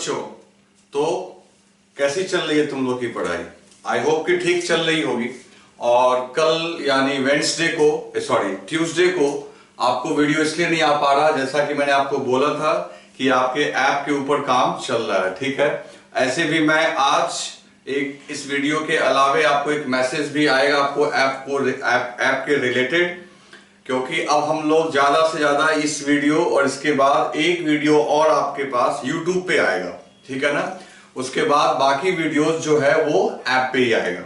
बच्चों, तो कैसी चल रही है तुम लोग की पढ़ाई? आई होप कि ठीक चल रही होगी। और कल यानी ट्यूसडे को आपको वीडियो इसलिए नहीं आ पा रहा, जैसा कि मैंने आपको बोला था कि आपके ऐप के ऊपर काम चल रहा है, ठीक है। ऐसे भी मैं आज इस वीडियो के अलावे आपको एक मैसेज भी आएगा आपको ऐप के रिलेटेड, क्योंकि अब हम लोग ज्यादा से ज्यादा इस वीडियो और इसके बाद एक वीडियो और आपके पास YouTube पे आएगा, ठीक है ना। उसके बाद बाकी वीडियोस जो है वो ऐप पे ही आएगा।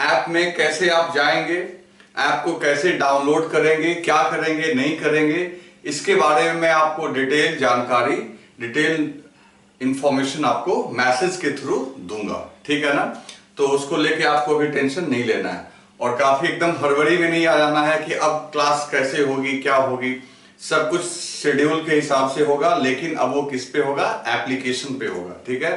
ऐप में कैसे आप जाएंगे, ऐप को कैसे डाउनलोड करेंगे, क्या करेंगे नहीं करेंगे, इसके बारे में मैं आपको डिटेल इंफॉर्मेशन आपको मैसेज के थ्रू दूंगा, ठीक है ना। तो उसको लेके आपको अभी टेंशन नहीं लेना है और काफी एकदम हड़बड़ी में नहीं आ जाना है कि अब क्लास कैसे होगी, क्या होगी। सब कुछ शेड्यूल के हिसाब से होगा, लेकिन अब वो किस पे होगा? एप्लीकेशन पे होगा, ठीक है।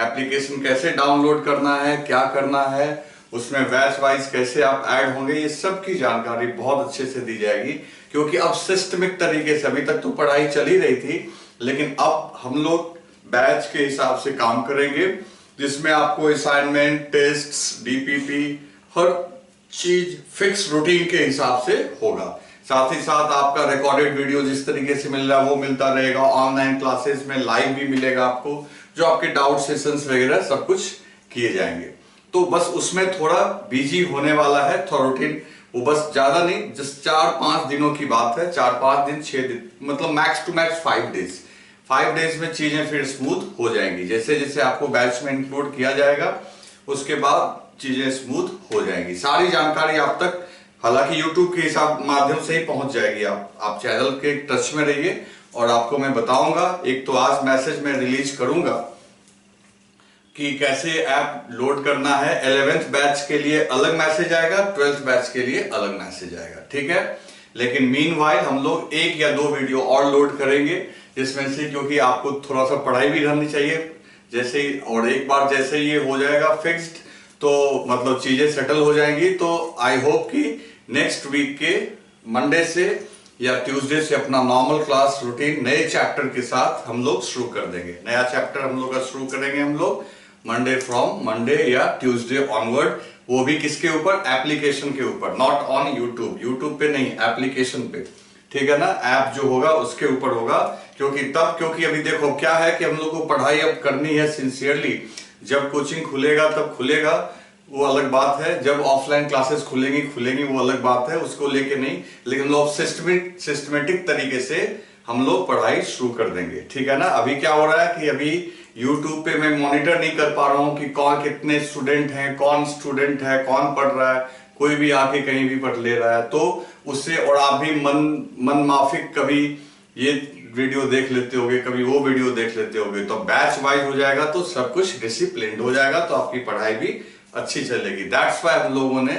एप्लीकेशन कैसे डाउनलोड करना है, क्या करना है, उसमें बैच वाइज कैसे आप ऐड होंगे, ये सब की जानकारी बहुत अच्छे से दी जाएगी। क्योंकि अब सिस्टमिक तरीके से, अभी तक तो पढ़ाई चल ही रही थी, लेकिन अब हम लोग बैच के हिसाब से काम करेंगे, जिसमें आपको असाइनमेंट, टेस्ट, डीपीपी, हर चीज फिक्स रूटीन के हिसाब से होगा। साथ ही साथ आपका रिकॉर्डेड वीडियो जिस तरीके से मिल रहा है वो मिलता रहेगा। ऑनलाइन क्लासेस में लाइव भी मिलेगा आपको, जो आपके डाउट सेशंस वगैरह सब कुछ किए जाएंगे। तो बस उसमें थोड़ा बिजी होने वाला है, थोड़ा रूटीन, वो बस ज्यादा नहीं, जस्ट 4-5 दिनों की बात है। 4-5 दिन, 6 दिन, मतलब max to max 5 days. 5 days में चीजें फिर स्मूथ हो जाएंगी। जैसे जैसे आपको बैच में इंक्लूड किया जाएगा, उसके बाद चीजें स्मूथ हो जाएंगी। सारी जानकारी आप तक, हालांकि YouTube के हिसाब माध्यम से ही पहुंच जाएगी। आप चैनल के टच में रहिए और आपको मैं बताऊंगा। एक तो आज मैसेज में रिलीज करूंगा कि कैसे ऐप लोड करना है। 11th बैच के लिए अलग मैसेज आएगा, 12th बैच के लिए अलग मैसेज आएगा, ठीक है। लेकिन मीनवाइल हम लोग 1 या 2 वीडियो और लोड करेंगे, जिसमें से, क्योंकि आपको थोड़ा सा पढ़ाई भी रहनी चाहिए जैसे ही, और एक बार जैसे ये हो जाएगा फिक्स्ड, तो मतलब चीजें सेटल हो जाएंगी। तो आई होप कि नेक्स्ट वीक के मंडे से या ट्यूसडे से अपना नॉर्मल क्लास रूटीन नए चैप्टर के साथ हम लोग शुरू कर देंगे। नया चैप्टर हम लोग का शुरू करेंगे हम लोग मंडे या ट्यूसडे ऑनवर्ड। वो भी किसके ऊपर? एप्लीकेशन के ऊपर, नॉट ऑन यूट्यूब पे नहीं, एप्लीकेशन पे, ठीक है ना। ऐप जो होगा उसके ऊपर होगा। क्योंकि अभी देखो क्या है कि हम लोग को पढ़ाई अब करनी है सिंसियरली। जब कोचिंग खुलेगा तब खुलेगा, वो अलग बात है। जब ऑफलाइन क्लासेस खुलेंगी वो अलग बात है, उसको लेके नहीं। लेकिन लोग सिस्टमेटिक तरीके से हम लोग पढ़ाई शुरू कर देंगे, ठीक है ना। अभी क्या हो रहा है कि अभी YouTube पे मैं मॉनिटर नहीं कर पा रहा हूँ कि कौन कितने स्टूडेंट हैं, कौन पढ़ रहा है। कोई भी आके कहीं भी पढ़ ले रहा है, तो उससे, और आप भी मन माफिक कभी ये वीडियो देख लेते होगे, कभी वो वीडियो देख लेते होगे। तो बैच वाइज हो जाएगा तो सब कुछ डिसिप्लिन्ड हो जाएगा, तो आपकी पढ़ाई भी अच्छी चलेगी। दैट्स वाई हम लोगों ने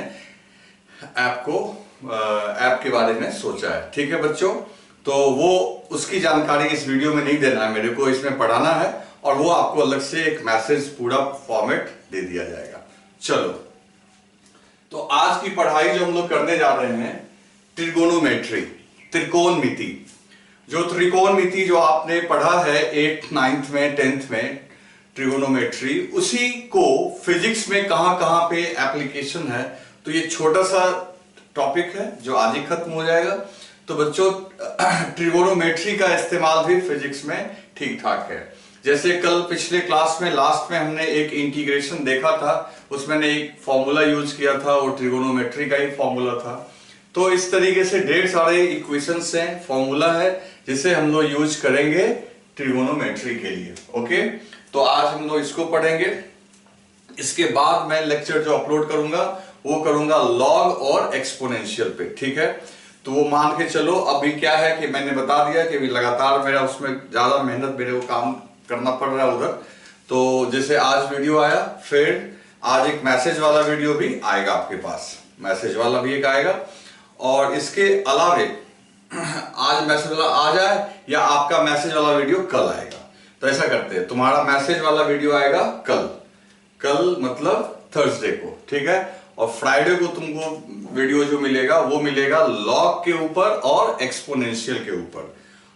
ऐप के बारे में सोचा है, ठीक है बच्चों। तो वो उसकी जानकारी इस वीडियो में नहीं देना है मेरे को, इसमें पढ़ाना है, और वो आपको अलग से एक मैसेज पूरा फॉर्मेट दे दिया जाएगा। चलो, तो आज की पढ़ाई जो हम लोग करने जा रहे हैं, ट्रिगोनोमेट्री, त्रिकोणमिति। जो त्रिकोणमिति जो आपने पढ़ा है 8th, 9th में, 10th में, ट्रिगोनोमेट्री, उसी को फिजिक्स में कहां पे एप्लीकेशन है। तो ये छोटा सा टॉपिक है जो आज ही खत्म हो जाएगा। तो बच्चों, ट्रिगोनोमेट्री का इस्तेमाल भी फिजिक्स में ठीक ठाक है। जैसे कल पिछले क्लास में लास्ट में हमने एक इंटीग्रेशन देखा था, उसमें मैंने एक फॉर्मूला यूज किया था, वो ट्रिगोनोमेट्री का ही फॉर्मूला था। तो इस तरीके से ढेर सारे इक्वेशंस हैं, फॉर्मूला है, जिसे हम लोग यूज करेंगे ट्रिगोनोमेट्री के लिए। ओके, तो आज हम लोग इसको पढ़ेंगे। इसके बाद मैं लेक्चर जो अपलोड करूंगा वो करूंगा लॉग और एक्सपोनेंशियल पे, ठीक है। तो वो मान के चलो, अभी क्या है कि मैंने बता दिया कि लगातार मेरा उसमें ज्यादा मेहनत, मेरे को काम करना पड़ रहा है उधर। तो जैसे आज वीडियो आया, फिर आज एक मैसेज वाला वीडियो भी आएगा आपके पास, मैसेज वाला भी एक आएगा। और इसके अलावे आज मैसेज वाला आ जाए या आपका मैसेज वाला वीडियो कल आएगा। तो ऐसा करते हैं, तुम्हारा मैसेज वाला वीडियो आएगा कल मतलब थर्सडे को, ठीक है। और फ्राइडे को तुमको वीडियो जो मिलेगा वो मिलेगा लॉग के ऊपर और एक्सपोनेंशियल के ऊपर।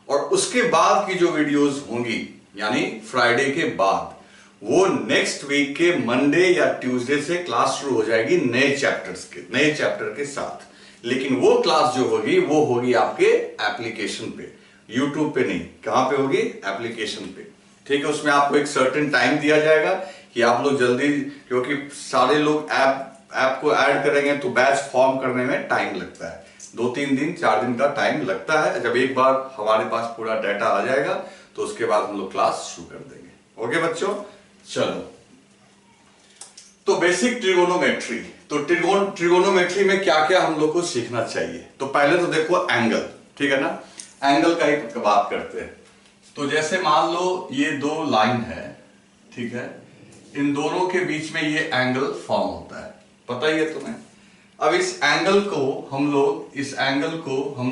और उसके बाद की जो वीडियोस होंगी यानी फ्राइडे के बाद। वो नेक्स्ट वीक के मंडे या ट्यूसडे से क्लास शुरू हो जाएगी नए चैप्टर के साथ। लेकिन वो क्लास जो होगी वो होगी आपके एप्लीकेशन पे, यूट्यूब पे नहीं। कहां पे होगी? एप्लीकेशन पे। ठीक है, उसमें आपको एक सर्टेन टाइम दिया जाएगा कि आप लोग जल्दी, क्योंकि सारे लोग ऐप को ऐड करेंगे तो बैच फॉर्म करने में टाइम लगता है, 2-3 दिन 4 दिन का टाइम लगता है। जब एक बार हमारे पास पूरा डाटा आ जाएगा तो उसके बाद हम लोग क्लास शुरू कर देंगे। ओके बच्चों, चलो। तो बेसिक ट्रिगोनोमेट्री, तो ट्रिगोनोमेट्री में क्या क्या हम लोग को सीखना चाहिए? तो पहले तो देखो एंगल, ठीक है ना, एंगल का ही बात करते हैं। तो जैसे मान लो ये दो लाइन है, ठीक है, इन दोनों के बीच में ये एंगल फॉर्म होता है, पता ही है तुम्हें। अब इस एंगल को हम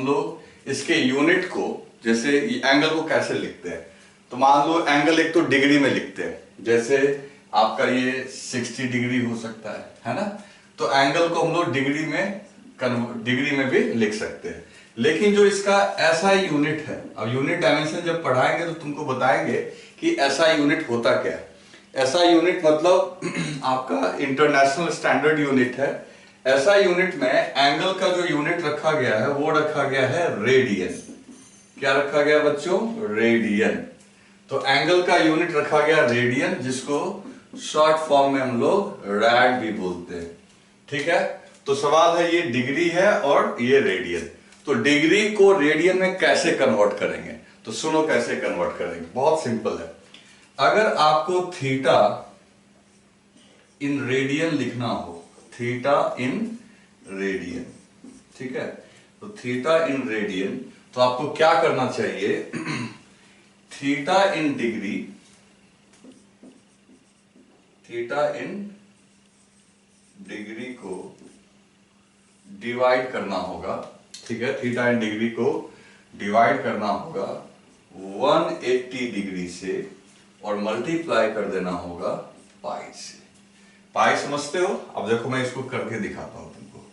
लोग इसके यूनिट को, जैसे एंगल को कैसे लिखते हैं? तो मान लो एंगल एक तो डिग्री में लिखते हैं, जैसे आपका ये 60 डिग्री हो सकता है ना। तो एंगल को हम लोग डिग्री में भी लिख सकते हैं। लेकिन जो इसका एसआई यूनिट है, अब यूनिट डायमेंशन जब पढ़ाएंगे तो तुमको बताएंगे कि एसआई यूनिट होता क्या है। एसआई यूनिट मतलब आपका इंटरनेशनल स्टैंडर्ड यूनिट है। एसआई यूनिट में एंगल का जो यूनिट रखा गया है वो रखा गया है रेडियन। क्या रखा गया बच्चों? रेडियन। तो एंगल का यूनिट रखा गया रेडियन, जिसको शॉर्ट फॉर्म में हम लोग रैड भी बोलते हैं। ठीक है, तो सवाल है ये डिग्री है और ये रेडियन। तो डिग्री को रेडियन में कैसे कन्वर्ट करेंगे? तो सुनो कैसे कन्वर्ट करेंगे, बहुत सिंपल है। अगर आपको थीटा इन रेडियन लिखना हो, थीटा इन रेडियन, ठीक है, तो थीटा इन रेडियन, तो आपको क्या करना चाहिए? Theta in degree, theta in degree को डिवाइड करना होगा, ठीक है, थीटा इन डिग्री को डिवाइड करना होगा 180 डिग्री से और मल्टीप्लाई कर देना होगा पाई से। पाई समझते हो? अब देखो मैं इसको करके दिखाता हूं तुमको।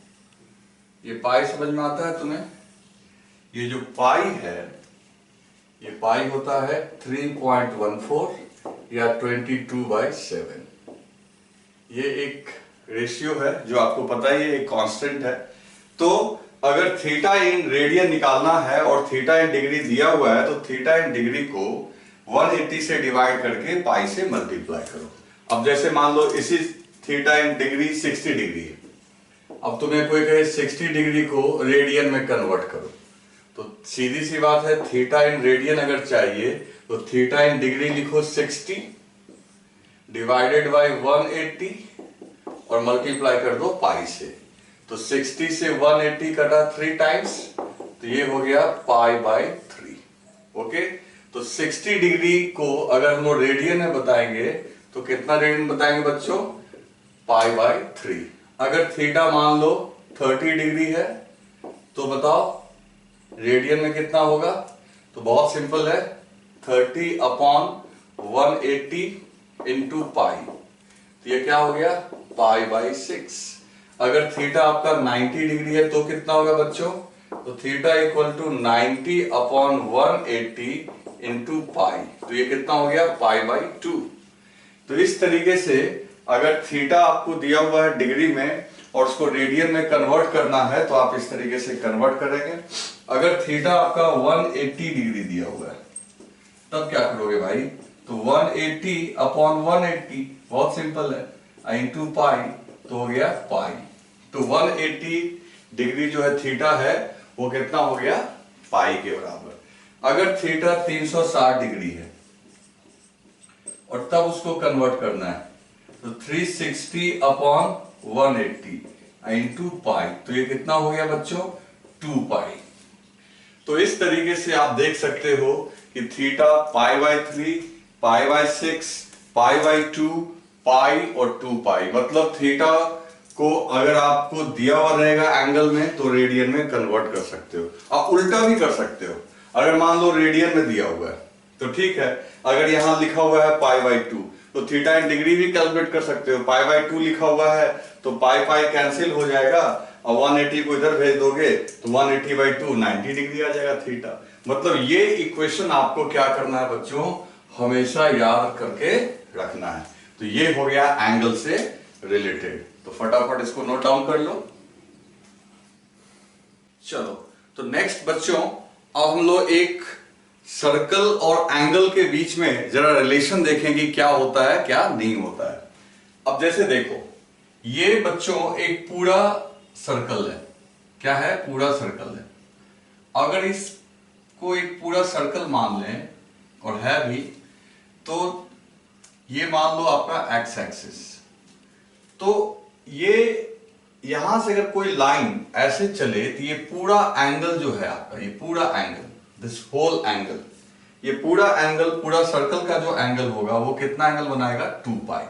ये पाई समझ में आता है तुम्हें? ये जो पाई है, ये पाई होता है 3.14 या 22/7। ये एक रेशियो है जो आपको पता ही है, एक कांस्टेंट है। तो अगर थीटा इन रेडियन निकालना है और थीटा इन डिग्री दिया हुआ है, तो थीटा इन डिग्री को 180 से डिवाइड करके पाई से मल्टीप्लाई करो। अब जैसे मान लो इसी थीटा इन डिग्री 60 डिग्री है। अब तुम्हें कोई कहे 60 डिग्री को रेडियन में कन्वर्ट करो, तो सीधी सी बात है, थीटा इन रेडियन अगर चाहिए तो थीटा इन डिग्री लिखो 60 डिवाइडेड बाय 180 और मल्टीप्लाई कर दो पाई से। तो 60 से 180 कटा 3 टाइम्स, तो ये हो गया π/3। ओके, तो 60 डिग्री को अगर हम लोग रेडियन में बताएंगे तो कितना रेडियन बताएंगे बच्चों? π/3। अगर थीटा मान लो 30 डिग्री है तो बताओ रेडियन में कितना होगा? तो बहुत सिंपल है, 30/180 इंटू पाई, तो ये क्या हो गया? π/6। अगर थीटा आपका 90 डिग्री है तो कितना होगा बच्चों? तो theta equal to 90/180 into pi, तो ये कितना हो गया? π/2। तो इस तरीके से अगर थीटा आपको दिया हुआ है डिग्री में और उसको रेडियन में कन्वर्ट करना है तो आप इस तरीके से कन्वर्ट करेंगे। अगर थीटा आपका 180 डिग्री दिया हुआ है तब क्या करोगे भाई? तो 180/180, बहुत सिंपल है, इंटू पाई, तो हो गया पाई। तो 180 डिग्री जो है थीटा है वो कितना हो गया? पाई के बराबर। अगर थीटा 360 डिग्री है और तब उसको कन्वर्ट करना है तो 360/180 इंटू पाई, तो ये कितना हो गया बच्चों? 2 पाई। तो इस तरीके से आप देख सकते हो कि थीटा π/3, π/6, π/2, पाई और 2 पाई, मतलब थीटा को अगर आपको दिया हुआ रहेगा एंगल में तो रेडियन में कन्वर्ट कर सकते हो। आप उल्टा भी कर सकते हो, अगर मान लो रेडियन में दिया हुआ है तो ठीक है, अगर यहां लिखा हुआ है π/2 तो थीटा इन डिग्री भी कैलकुलेट कर सकते हो। π/2 लिखा हुआ है तो पाई कैंसिल हो जाएगा और 180 को इधर भेज दोगे तो 180/2 90 डिग्री आ जाएगा थीटा। मतलब ये इक्वेशन आपको क्या करना है बच्चों? हमेशा याद करके रखना है। तो ये हो गया एंगल से रिलेटेड। तो फटाफट इसको नोट डाउन कर लो। चलो, तो नेक्स्ट बच्चों, अब हम लोग एक सर्कल और एंगल के बीच में जरा रिलेशन देखेंगे, क्या होता है क्या नहीं होता है। अब जैसे देखो, ये बच्चों एक पूरा सर्कल है। क्या है? पूरा सर्कल है। अगर इसको एक पूरा सर्कल मान लें, और है भी, तो ये मान लो आपका एक्स एक्सिस। तो ये यहां से अगर कोई लाइन ऐसे चले तो ये पूरा एंगल जो है आपका, ये पूरा एंगल, दिस होल एंगल, ये पूरा एंगल, पूरा सर्कल का जो एंगल होगा वो कितना एंगल बनाएगा? 2 पाई,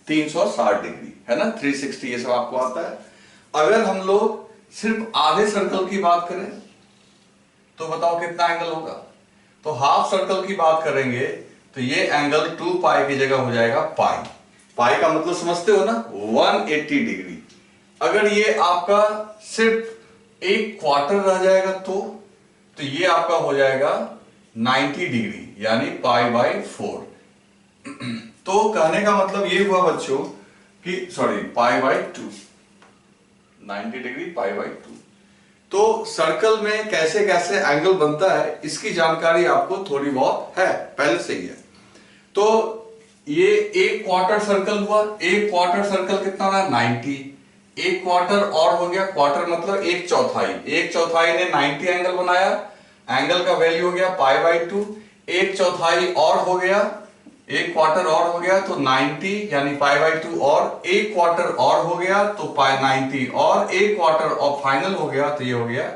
360 डिग्री, है ना, 360, ये सब आपको आता है। अगर हम लोग सिर्फ आधे सर्कल की बात करें तो बताओ कितना एंगल होगा? तो हाफ सर्कल की बात करेंगे तो ये एंगल 2 पाई की जगह हो जाएगा पाई। पाई का मतलब समझते हो ना, 180 डिग्री। अगर ये आपका सिर्फ एक क्वार्टर रह जाएगा तो ये आपका हो जाएगा 90 डिग्री, यानी पाई बाई 4। तो कहने का मतलब ये हुआ बच्चों कि sorry, pi by 2, 90 degree pi by 2। तो सर्कल में कैसे कैसे एंगल बनता है इसकी जानकारी आपको थोड़ी बहुत है, पहले से ही है। तो ये एक क्वार्टर सर्कल हुआ। एक क्वार्टर सर्कल कितना है? 90। एक क्वार्टर और हो गया, क्वार्टर मतलब एक चौथाई, एक चौथाई ने 90 एंगल बनाया, एंगल का वैल्यू हो गया पाई बाई 2। एक चौथाई और हो गया, एक क्वार्टर और हो गया तो 90 यानी पाई बाई 2, और एक क्वार्टर और हो गया तो पाई 90, और एक क्वार्टर और फाइनल हो गया तो ये हो गया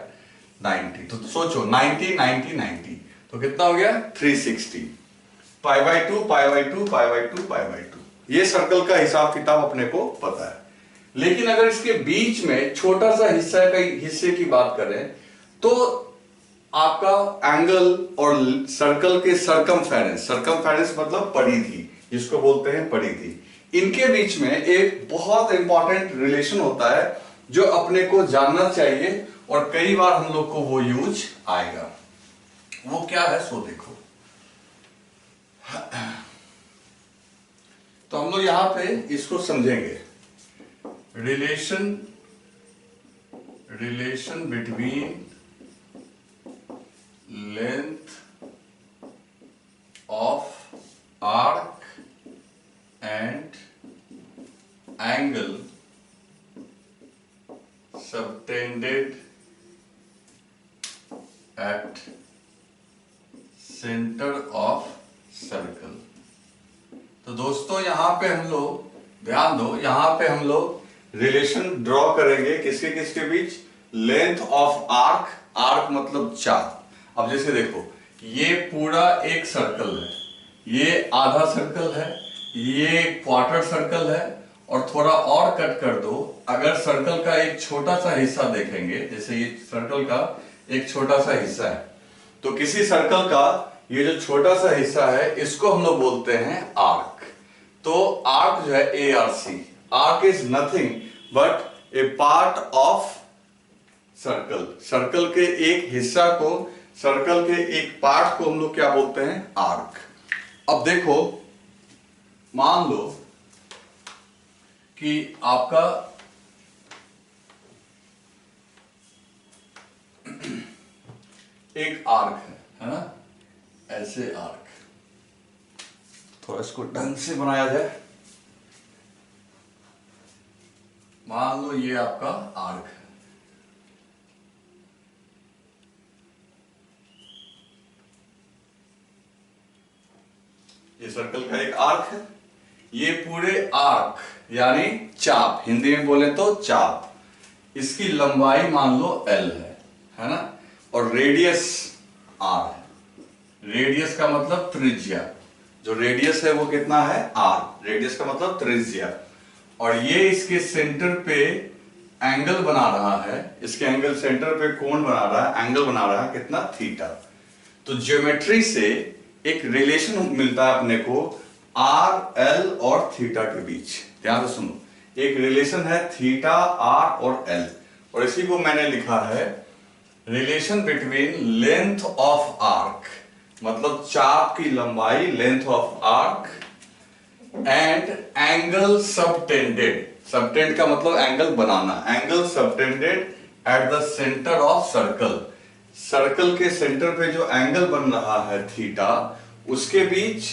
90। तो सोचो 90 90 90, तो कितना हो गया? 360। Pi by 2 pi by 2 pi by 2 pi by 2। ये सर्कल का हिसाब किताब अपने को पता है। लेकिन अगर इसके बीच में छोटा सा हिस्से की बात करें तो आपका एंगल और सर्कल के सरकमफेरेंस, सरकमफेरेंस मतलब परिधि, जिसको बोलते हैं परिधि, इनके बीच में एक बहुत इंपॉर्टेंट रिलेशन होता है जो अपने को जानना चाहिए, और कई बार हम लोग को वो यूज आएगा। वो क्या है सो देखो। तो हम लोग यहां पे इसको समझेंगे, relation between length of arc and angle subtended at center of circle। तो दोस्तों यहां पे हम लोग ध्यान दो, यहां पे हम लोग रिलेशन ड्रॉ करेंगे किसके किसके बीच? लेंथ ऑफ आर्क, आर्क मतलब चाप। अब जैसे देखो, ये पूरा एक सर्कल है, ये आधा सर्कल है, ये क्वार्टर सर्कल है, और थोड़ा और कट कर दो। अगर सर्कल का एक छोटा सा हिस्सा देखेंगे, जैसे ये सर्कल का एक छोटा सा हिस्सा है, तो किसी सर्कल का ये जो छोटा सा हिस्सा है इसको हम लोग बोलते हैं आर्क। तो आर्क जो है ARC, arc is nothing but A part of circle. Circle के एक हिस्सा को, सर्कल के एक पार्ट को हम लोग क्या बोलते हैं? आर्क। अब देखो, मान लो कि आपका एक आर्क है ना, ऐसे आर्क, थोड़ा इसको ढंग से बनाया जाए। मान लो ये आपका आर्क है, ये सर्कल का एक आर्क है। ये पूरे आर्क यानी चाप, हिंदी में बोले तो चाप, इसकी लंबाई मान लो L है ना, और रेडियस R है। रेडियस का मतलब त्रिज्या, जो रेडियस है वो कितना है? R। रेडियस का मतलब त्रिज्या। और ये इसके सेंटर पे एंगल बना रहा है, इसके एंगल सेंटर पे कोण बना रहा है, एंगल बना रहा है कितना? थीटा। तो ज्योमेट्री से एक रिलेशन मिलता है अपने को R, L और थीटा के बीच। ध्यान से सुनो, एक रिलेशन है थीटा, R और L, और इसी को मैंने लिखा है relation between length of arc मतलब चाप की लंबाई, length of arc, and angle subtended, subtend का मतलब angle banana, angle subtended at the centre of circle, circle के सेंटर पे जो एंगल बन रहा है थीटा, उसके बीच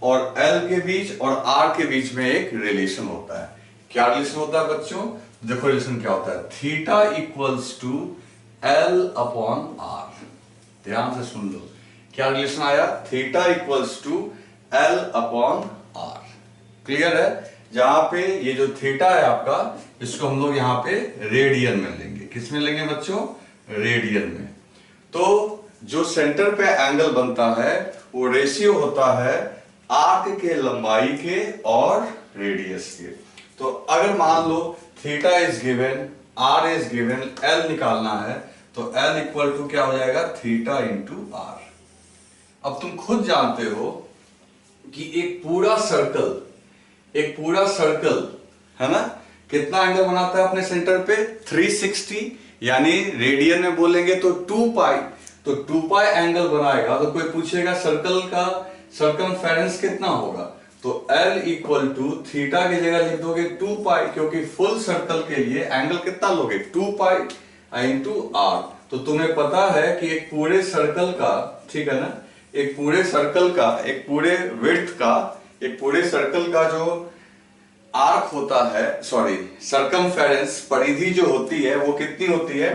और एल के बीच और आर के बीच में एक रिलेशन होता है। क्या रिलेशन होता है बच्चों? देखो रिलेशन क्या होता है, theta equals to L upon R. ध्यान से सुन लो, क्या रिलेशन आया, theta equals to L upon R. Clear है? जहां पे ये जो थीटा है आपका, इसको हम लोग यहां पे रेडियन में लेंगे। किस में लेंगे बच्चों? रेडियन में। तो जो सेंटर पे एंगल बनता है वो रेशियो होता है आर्क के लंबाई के और रेडियस के। तो अगर मान लो theta is given, R is given, L निकालना है, तो एल इक्वल टू क्या हो जाएगा, थीटा इंटू आर। अब तुम खुद जानते हो कि एक पूरा सर्कल है ना, कितना एंगल बनाता है अपने सेंटर पे, 360, यानी रेडियन में बोलेंगे तो 2 पाई, तो 2 पाई एंगल बनाएगा। तो कोई पूछेगा सर्कल का सर्कमफेरेंस कितना होगा, तो L इक्वल टू थीटा की जगह लिख दोगे 2 पाई, क्योंकि फुल सर्कल के लिए एंगल कितना लोगे, 2 पाई इंटू आर। तो तुम्हें पता है कि एक पूरे सर्कल का, ठीक है ना, एक पूरे सर्कल का, एक पूरे विड्थ का, एक पूरे सर्कल का जो आर्क होता है, सॉरी सर्कमफेरेंस, परिधि जो होती है वो कितनी होती है,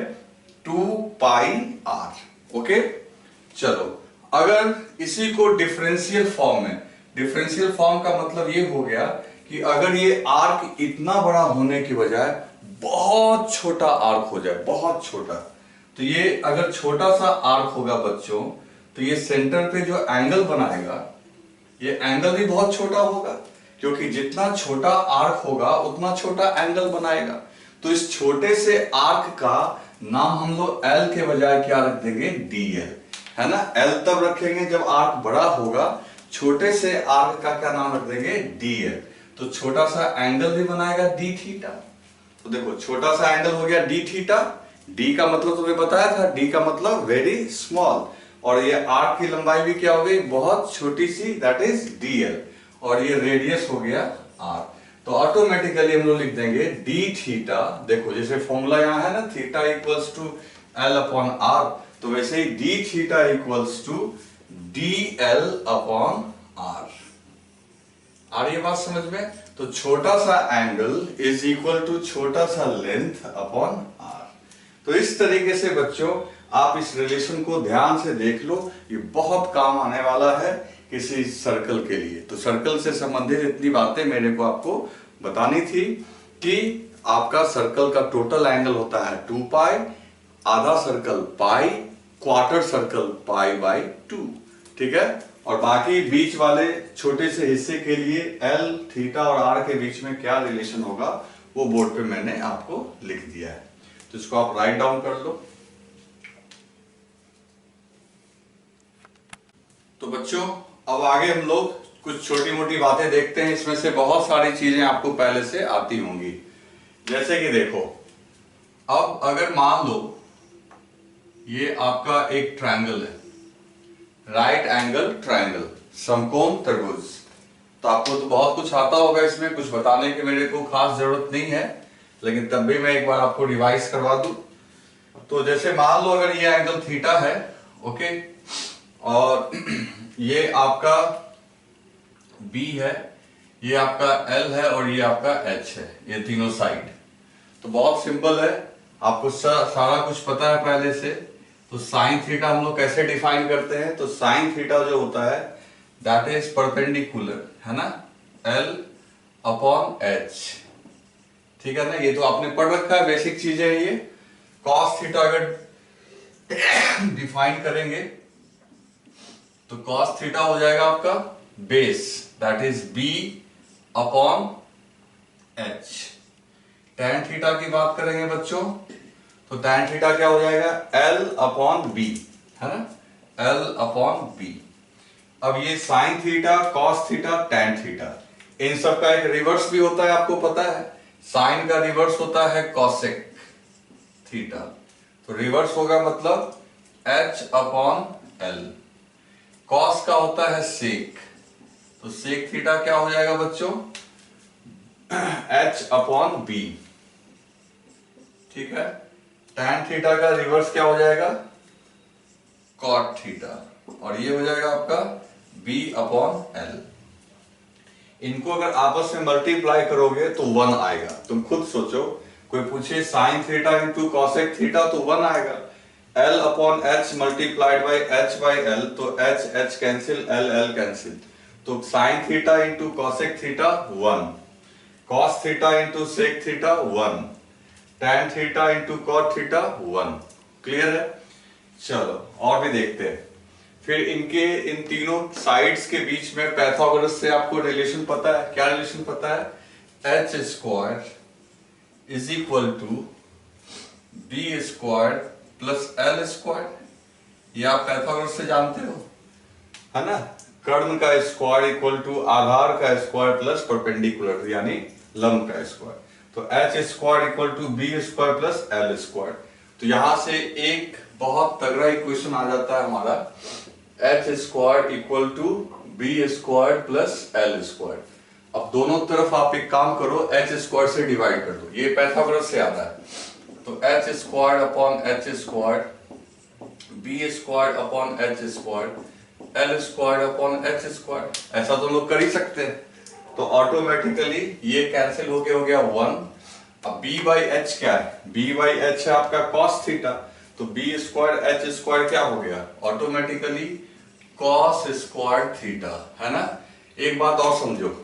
2 पाई आर। ओके, चलो अगर इसी को डिफरेंशियल फॉर्म में, डिफरेंशियल फॉर्म का मतलब ये हो गया कि अगर ये आर्क इतना बड़ा होने की बजाय बहुत छोटा आर्क हो जाए, बहुत छोटा, तो ये अगर छोटा सा आर्क होगा बच्चों, तो ये सेंटर पे जो एंगल बनाएगा, ये एंगल भी बहुत छोटा होगा, क्योंकि जितना छोटा आर्क होगा उतना छोटा एंगल बनाएगा। तो इस छोटे से आर्क का नाम हम लोग एल के बजाय क्या रख देंगे, डीएल, है ना। एल तब रखेंगे जब आर्क बड़ा होगा, छोटे से आर्क का क्या नाम रख देंगे, डीएल। तो छोटा सा एंगल भी बनाएगा डी थीटा। तो देखो छोटा सा एंगल हो गया डी थीटा, डी का मतलब तुम्हें बताया था, डी का मतलब वेरी स्मॉल, और ये आर्क की लंबाई भी क्या हो गई, बहुत छोटी सी, दैट इज डीएल, और ये रेडियस हो गया आर। तो ऑटोमेटिकली हम लोग लिख देंगे डी थीटा, देखो जैसे फॉर्मूला यहां है ना, theta equals to L upon R, तो वैसे ही D theta equals to D L upon R. आ रही है बात समझ में? तो छोटा सा एंगल इज इक्वल टू छोटा सा लेंथ अपॉन आर। तो इस तरीके से बच्चों आप इस रिलेशन को ध्यान से देख लो, ये बहुत काम आने वाला है किसी सर्कल के लिए। तो सर्कल से संबंधित इतनी बातें मेरे को आपको बतानी थी कि आपका सर्कल का टोटल एंगल होता है 2 पाई, आधा circle pi, quarter circle pi by 2, ठीक है। और बाकी बीच वाले छोटे से हिस्से के लिए एल, थीटा और आर के बीच में क्या रिलेशन होगा वो बोर्ड पे मैंने आपको लिख दिया है, तो इसको आप राइट डाउन कर लो। तो बच्चों अब आगे हम लोग कुछ छोटी मोटी बातें देखते हैं, इसमें से बहुत सारी चीजें आपको पहले से आती होंगी। जैसे कि देखो, अब अगर मान लो ये आपका एक ट्रायंगल है, राइट एंगल ट्रायंगल, समकोण त्रिभुज, तो आपको तो बहुत कुछ आता होगा, इसमें कुछ बताने की मेरे को खास जरूरत नहीं है, लेकिन तब भी मैं एक बार आपको रिवाइज करवा दूं। तो जैसे मान लो अगर ये एंगल थीटा है, ओके, और ये आपका बी है, ये आपका एल है और ये आपका एच है, ये तीनों साइड। तो बहुत सिंपल है, आपको सारा कुछ पता है पहले से। तो साइन थीटा हम लोग कैसे डिफाइन करते हैं, तो साइन थीटा जो होता है दैट इज परपेंडिकुलर, है ना, एल अपॉन एच, ठीक है ना, ये तो आपने पढ़ रखा है, बेसिक चीजें हैं ये। कॉस थीटा अगर डिफाइन करेंगे तो कॉस थीटा हो जाएगा आपका base, that is B upon H. Tan theta की बात करेंगे बच्चों, तो टैन थीटा क्या हो जाएगा, एल अपॉन बी, है ना, एल अपॉन बी। अब ये sine theta, cos theta, tan theta, इन सब का एक रिवर्स भी होता है, आपको पता है। साइन का रिवर्स होता है कॉसेक थीटा, तो रिवर्स होगा मतलब एच अपॉन एल। कॉस का होता है सेक, तो सेक थीटा क्या हो जाएगा बच्चों, h अपॉन बी, ठीक है। tan थीटा का रिवर्स क्या हो जाएगा, cot थीटा, और ये हो जाएगा आपका b अपॉन l। इनको अगर आपस में मल्टीप्लाई करोगे तो 1 आएगा। तुम खुद सोचो, कोई पूछे sine theta into cosec theta तो 1 आएगा। l upon h multiplied by h by l, तो h h cancel, l l cancel, तो sine theta into cosec theta 1, cos theta into sec theta 1, tan theta into cot theta 1। Clear है? चलो और भी देखते हैं। फिर इनके इन तीनों साइड्स के बीच में पैथागोरस से आपको रिलेशन पता है, क्या रिलेशन पता है, h square is equal to B square plus L square, ये आप पैथागोरस से जानते हो, है ना। कर्ण का स्क्वायर इक्वल टू आधार का स्क्वायर प्लस परपेंडिकुलर यानी लंब का स्क्वायर, तो h square equal to B square plus L square. तो यहां से एक बहुत तगड़ा इक्वेशन आ जाता है हमारा, h square equal to B square plus L square. अब दोनों तरफ आप एक काम करो, h स्क्वायर से डिवाइड कर दो, ये पैथागोरस से आता है, तो h square upon h square, B square upon h square, L square upon h square, ऐसा तो लोग कर ही सकते हैं। तो ऑटोमेटिकली ये कैंसिल हो गया 1। अब b बाई एच क्या है, b बाई एच है आपका cos थीटा, तो b स्क्वायर h स्क्वायर क्या हो गया, ऑटोमेटिकली cos स्क्वायर थीटा, है ना। एक बात और समझो,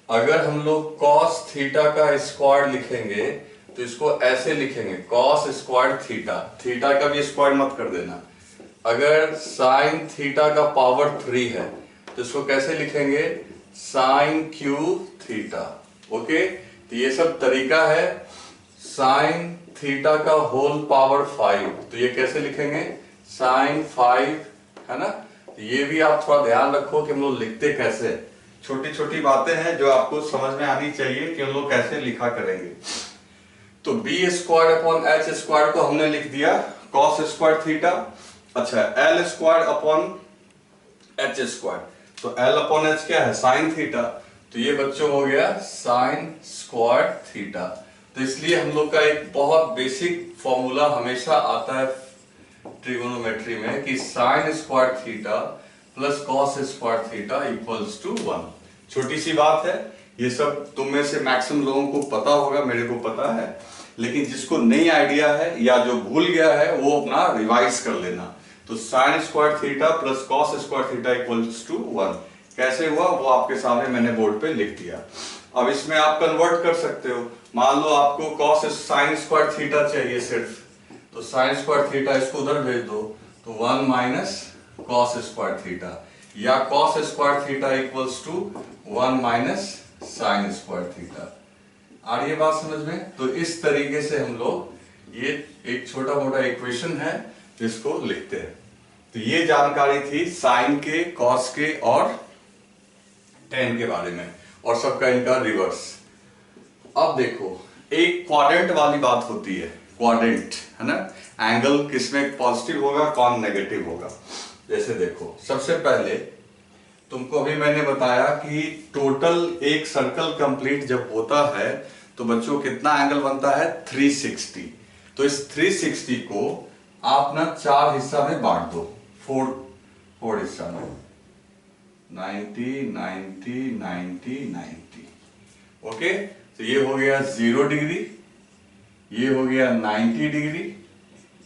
अगर हम लोग cos थीटा का स्क्वायर लिखेंगे तो इसको ऐसे लिखेंगे cos स्क्वायर थीटा, थीटा का भी स्क्वायर मत कर देना। अगर sin थीटा का पावर 3 है तो इसको कैसे लिखेंगे, sin क्यूब थीटा। ओके, तो ये सब तरीका है। sin थीटा का होल पावर 5, तो ये कैसे लिखेंगे, sin 5, है ना। तो ये भी आप थोड़ा ध्यान रखो कि हम लोग लिखते कैसे, छोटी छोटी बातें हैं जो आपको समझ में आनी चाहिए कि हम लोग कैसे लिखा करेंगे। तो B square upon H square को हमने लिख दिया cos स्क्वायर थीटा। अच्छा, L square upon H square, तो एल अपॉन एच क्या है, साइन थीटा, तो ये बच्चों हो गया साइन स्क्वायर थीटा। तो इसलिए हम लोग का एक बहुत बेसिक फॉर्मूला हमेशा आता है ट्रिगोनोमेट्री में कि sine square theta plus cos square theta equals to 1। छोटी सी बात है, ये सब तुम में से मैक्सिमम लोगों को पता होगा, मेरे को पता है, लेकिन जिसको नई आइडिया है या जो भूल गया है वो अपना रिवाइज कर लेना। तो sine square theta plus cos square theta equals to 1 कैसे हुआ वो आपके सामने मैंने बोर्ड पे लिख दिया। अब इसमें आप कन्वर्ट कर सकते हो, मान लो आपको कॉस साइन स्क्वायर थीटा चाहिए सिर्फ, तो साइन स्क्वायर थीटा इसको उधर भेज दो, तो 1 माइनस कॉस स्क्वायर थीटा, या cos square theta equals to 1 minus sine square theta. आ रही है बात समझ में? तो इस तरीके से हम लोग ये एक छोटा मोटा इक्वेशन है जिसको लिखते हैं। तो ये जानकारी थी साइन के, कॉस के और टेन के बारे में, और सबका इनका रिवर्स। अब देखो, एक क्वाड्रेंट वाली बात होती है, क्वाड्रेंट, है ना, एंगल किसमें पॉजिटिव होगा कौन नेगेटिव होगा। जैसे देखो, सबसे पहले तुमको अभी मैंने बताया कि टोटल एक सर्कल कंप्लीट जब होता है तो बच्चों कितना एंगल बनता है, 360। तो इस 360 को आप ना 4 हिस्सा में बांट दो, 4 हिस्सा में, 90 90 90 90। ओके, तो ये हो गया 0 डिग्री, ये हो गया 90 डिग्री,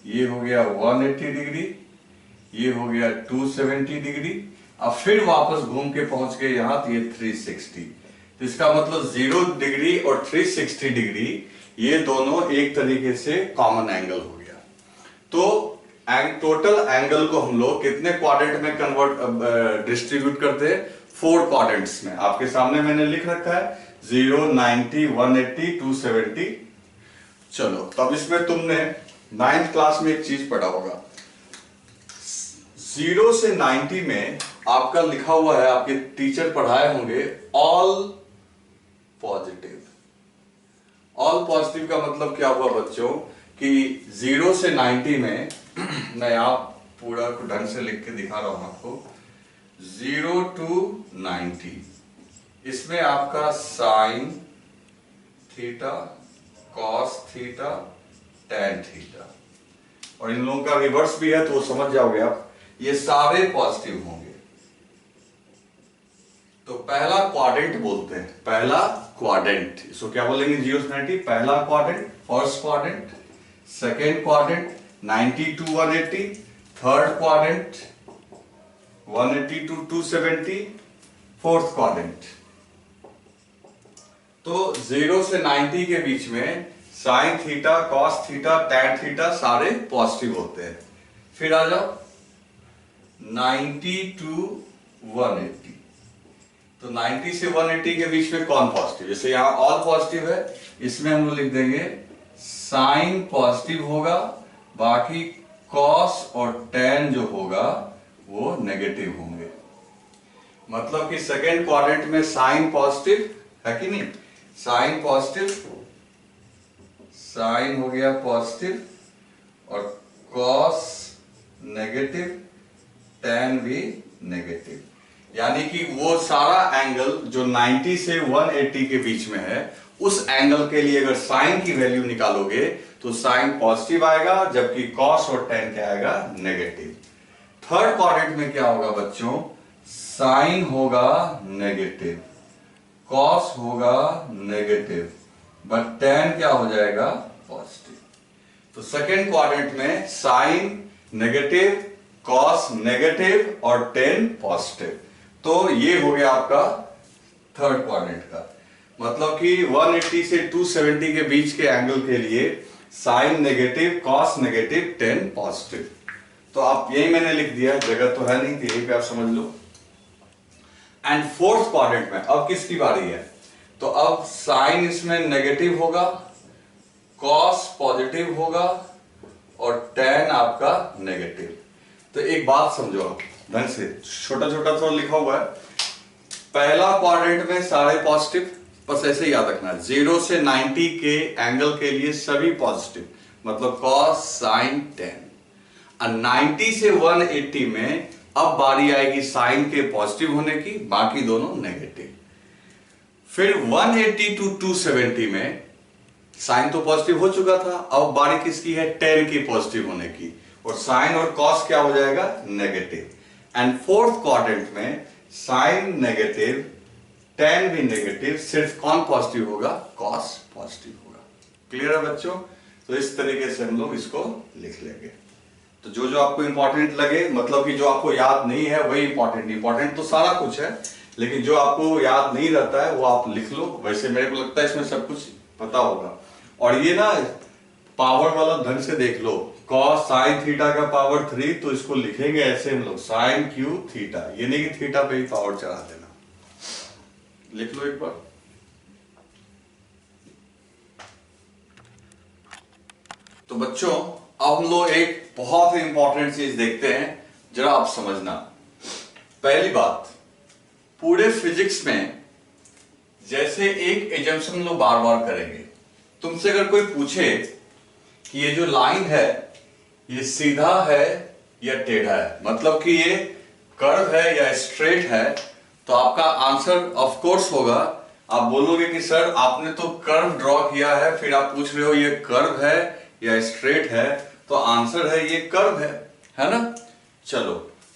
ये हो गया 180 डिग्री, ये हो गया 270 डिग्री। अब फिर वापस घूम के पहुंच गए यहां, तो ये 360। तो इसका मतलब 0 डिग्री और 360 डिग्री ये दोनों एक तरीके से कॉमन एंगल हो गया। तो टोटल एंगल को हम लोग कितने क्वाड्रेंट में कन्वर्ट डिस्ट्रीब्यूट करते हैं, 4 क्वाड्रेंट्स में। आपके सामने मैंने लिख रखा है 0, 90, 180, 270। चलो, तब इसमें तुमने 9th क्लास में एक चीज पढ़ा होगा, 0 से 90 में आपका लिखा हुआ है, आपके टीचर पढ़ाए होंगे ऑल पॉजिटिव। ऑल पॉजिटिव का मतलब क्या हुआ बच्चों कि 0 से 90 में मैं आप पूरा ढंग से लिख के दिखा रहा हूं आपको, 0 to 90, इसमें आपका sign theta, cos theta, tan theta, और इन लोगों का रिवर्स भी है तो वो समझ जाओगे आप, ये सारे पॉजिटिव होंगे। तो पहला क्वाड्रेंट बोलते हैं, पहला क्वाड्रेंट, इसको क्या बोलेंगे 0 से 90, पहला quadrant, first quadrant, second quadrant 90 to 180, third quadrant 180 to 270, fourth quadrant. तो 0 से 90 के बीच में sign theta, cos theta, tan theta सारे पॉजिटिव होते हैं। फिर आ जाओ 90 to 180, तो 90 से 180 के बीच में कौन पॉजिटिव, जैसे यहां ऑल पॉजिटिव है, इसमें हम लोग लिख देंगे साइन पॉजिटिव होगा, बाकी कॉस और टैन जो होगा वो नेगेटिव होंगे। मतलब कि सेकेंड क्वाड्रेंट में साइन पॉजिटिव है कि नहीं, साइन पॉजिटिव, साइन हो गया पॉजिटिव, और कॉस नेगेटिव, टैन भी नेगेटिव। यानी कि वो सारा एंगल जो 90 से 180 के बीच में है, उस एंगल के लिए अगर साइन की वैल्यू निकालोगे तो साइन पॉजिटिव आएगा, जबकि कॉस और टैन क्या आएगा, नेगेटिव। थर्ड क्वाड्रेंट में क्या होगा बच्चों, साइन होगा नेगेटिव, कॉस होगा नेगेटिव, बट टैन क्या हो जाएगा, पॉजिटिव। तो सेकेंड क्वाड्रेंट में साइन नेगेटिव, कॉस नेगेटिव और टैन पॉजिटिव। तो ये हो गया आपका थर्ड क्वाड्रेंट का। मतलब कि 180 से 270 के बीच के एंगल के लिए sine negative, cos negative, tan positive. तो आप यही मैंने लिख दिया, जगह तो है नहीं थी, यही पे आप समझ लो। एंड फोर्थ क्वाड्रेंट में अब किसकी बारी है, तो अब साइन इसमें नेगेटिव होगा, कॉस पॉजिटिव होगा और टैन आपका नेगेटिव। तो एक बात समझो आप ढंग से, छोटा छोटा थोड़ा लिखा हुआ है, पहला क्वाड्रेंट में सारे पॉजिटिव, बस ऐसे याद रखना, 0 से 90 के एंगल के लिए सभी पॉजिटिव, मतलब कॉस, साइन, टैन। और 90 से 180 में अब बारी आएगी साइन के पॉजिटिव होने की, बाकी दोनों नेगेटिव। फिर 180 to 270 में साइन तो पॉजिटिव हो चुका था, अब बारी किसकी है, टैन की पॉजिटिव होने की, और साइन और कॉस क्या हो जाएगा, नेगेटिव। एंड फोर्थ क्वाड्रेंट में साइन नेगेटिव, टैन भी नेगेटिव, सिर्फ कौन पॉजिटिव होगा, कॉस पॉजिटिव होगा। क्लियर है बच्चों। तो इस तरीके से हम लोग इसको लिख लेंगे। तो जो जो आपको इंपॉर्टेंट लगे, मतलब कि जो आपको याद नहीं है वही इंपॉर्टेंट तो सारा कुछ है, लेकिन जो आपको याद नहीं रहता है वो आप लिख लो। वैसे मेरे को लगता है इसमें सब कुछ पता होगा। और ये ना पावर वाला ढंग से देख लो, कॉस साइन थीटा का पावर 3, तो इसको लिखेंगे ऐसे हम लोग, साइन क्यू थीटा, ये नहीं कि थीटा पे ही पावर चढ़ा देना। लिख लो एक बार। तो बच्चों अब हम लोग एक बहुत ही इंपॉर्टेंट चीज देखते हैं, जरा आप समझना। पहली बात, पूरे फिजिक्स में जैसे एक एजम्पशन हम लोग बार बार करेंगे। तुमसे अगर कोई पूछे कि ये जो लाइन है ये सीधा है या टेढ़ा है, मतलब कि ये कर्व है या स्ट्रेट है, तो आपका आंसर ऑफ कोर्स होगा, आप बोलोगे कि सर आपने तो कर्व ड्रॉ किया है, फिर आप पूछ रहे हो ये कर्व है या स्ट्रेट है, तो आंसर है ये कर्व है ना। चलो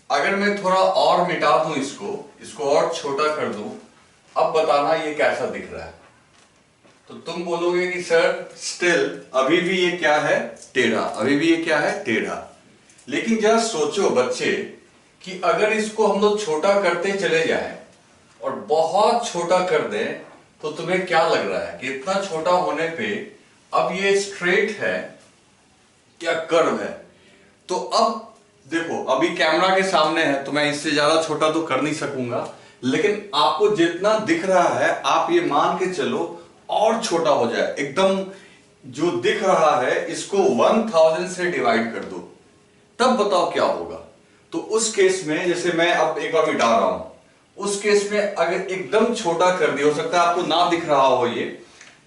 अगर मैं थोड़ा और मिटा दूं इसको और छोटा कर दूं, अब बताना ये कैसा दिख रहा है। तो तुम बोलोगे कि सर स्टिल अभी भी ये क्या है, टेढ़ा, अभी भी ये क्या है, टेढ़ा। लेकिन जरा सोचो बच्चे कि अगर इसको हम लोग छोटा करते चले जाएं और बहुत छोटा कर दें, तो तुम्हें क्या लग रहा है कि इतना छोटा होने पे अब ये स्ट्रेट है या कर्व है। तो अब देखो, अभी कैमरा के सामने है तो मैं इससे ज्यादा छोटा तो कर नहीं सकूंगा, लेकिन आपको जितना दिख रहा है आप ये मान के चलो और छोटा हो जाए एकदम, जो दिख रहा है इसको 1000 से डिवाइड कर दो, तब बताओ क्या होगा। तो उस केस में, जैसे मैं अब एक और मिटा रहा हूं, उस केस में अगर एकदम छोटा कर दिया, हो सकता है आपको ना दिख रहा हो ये,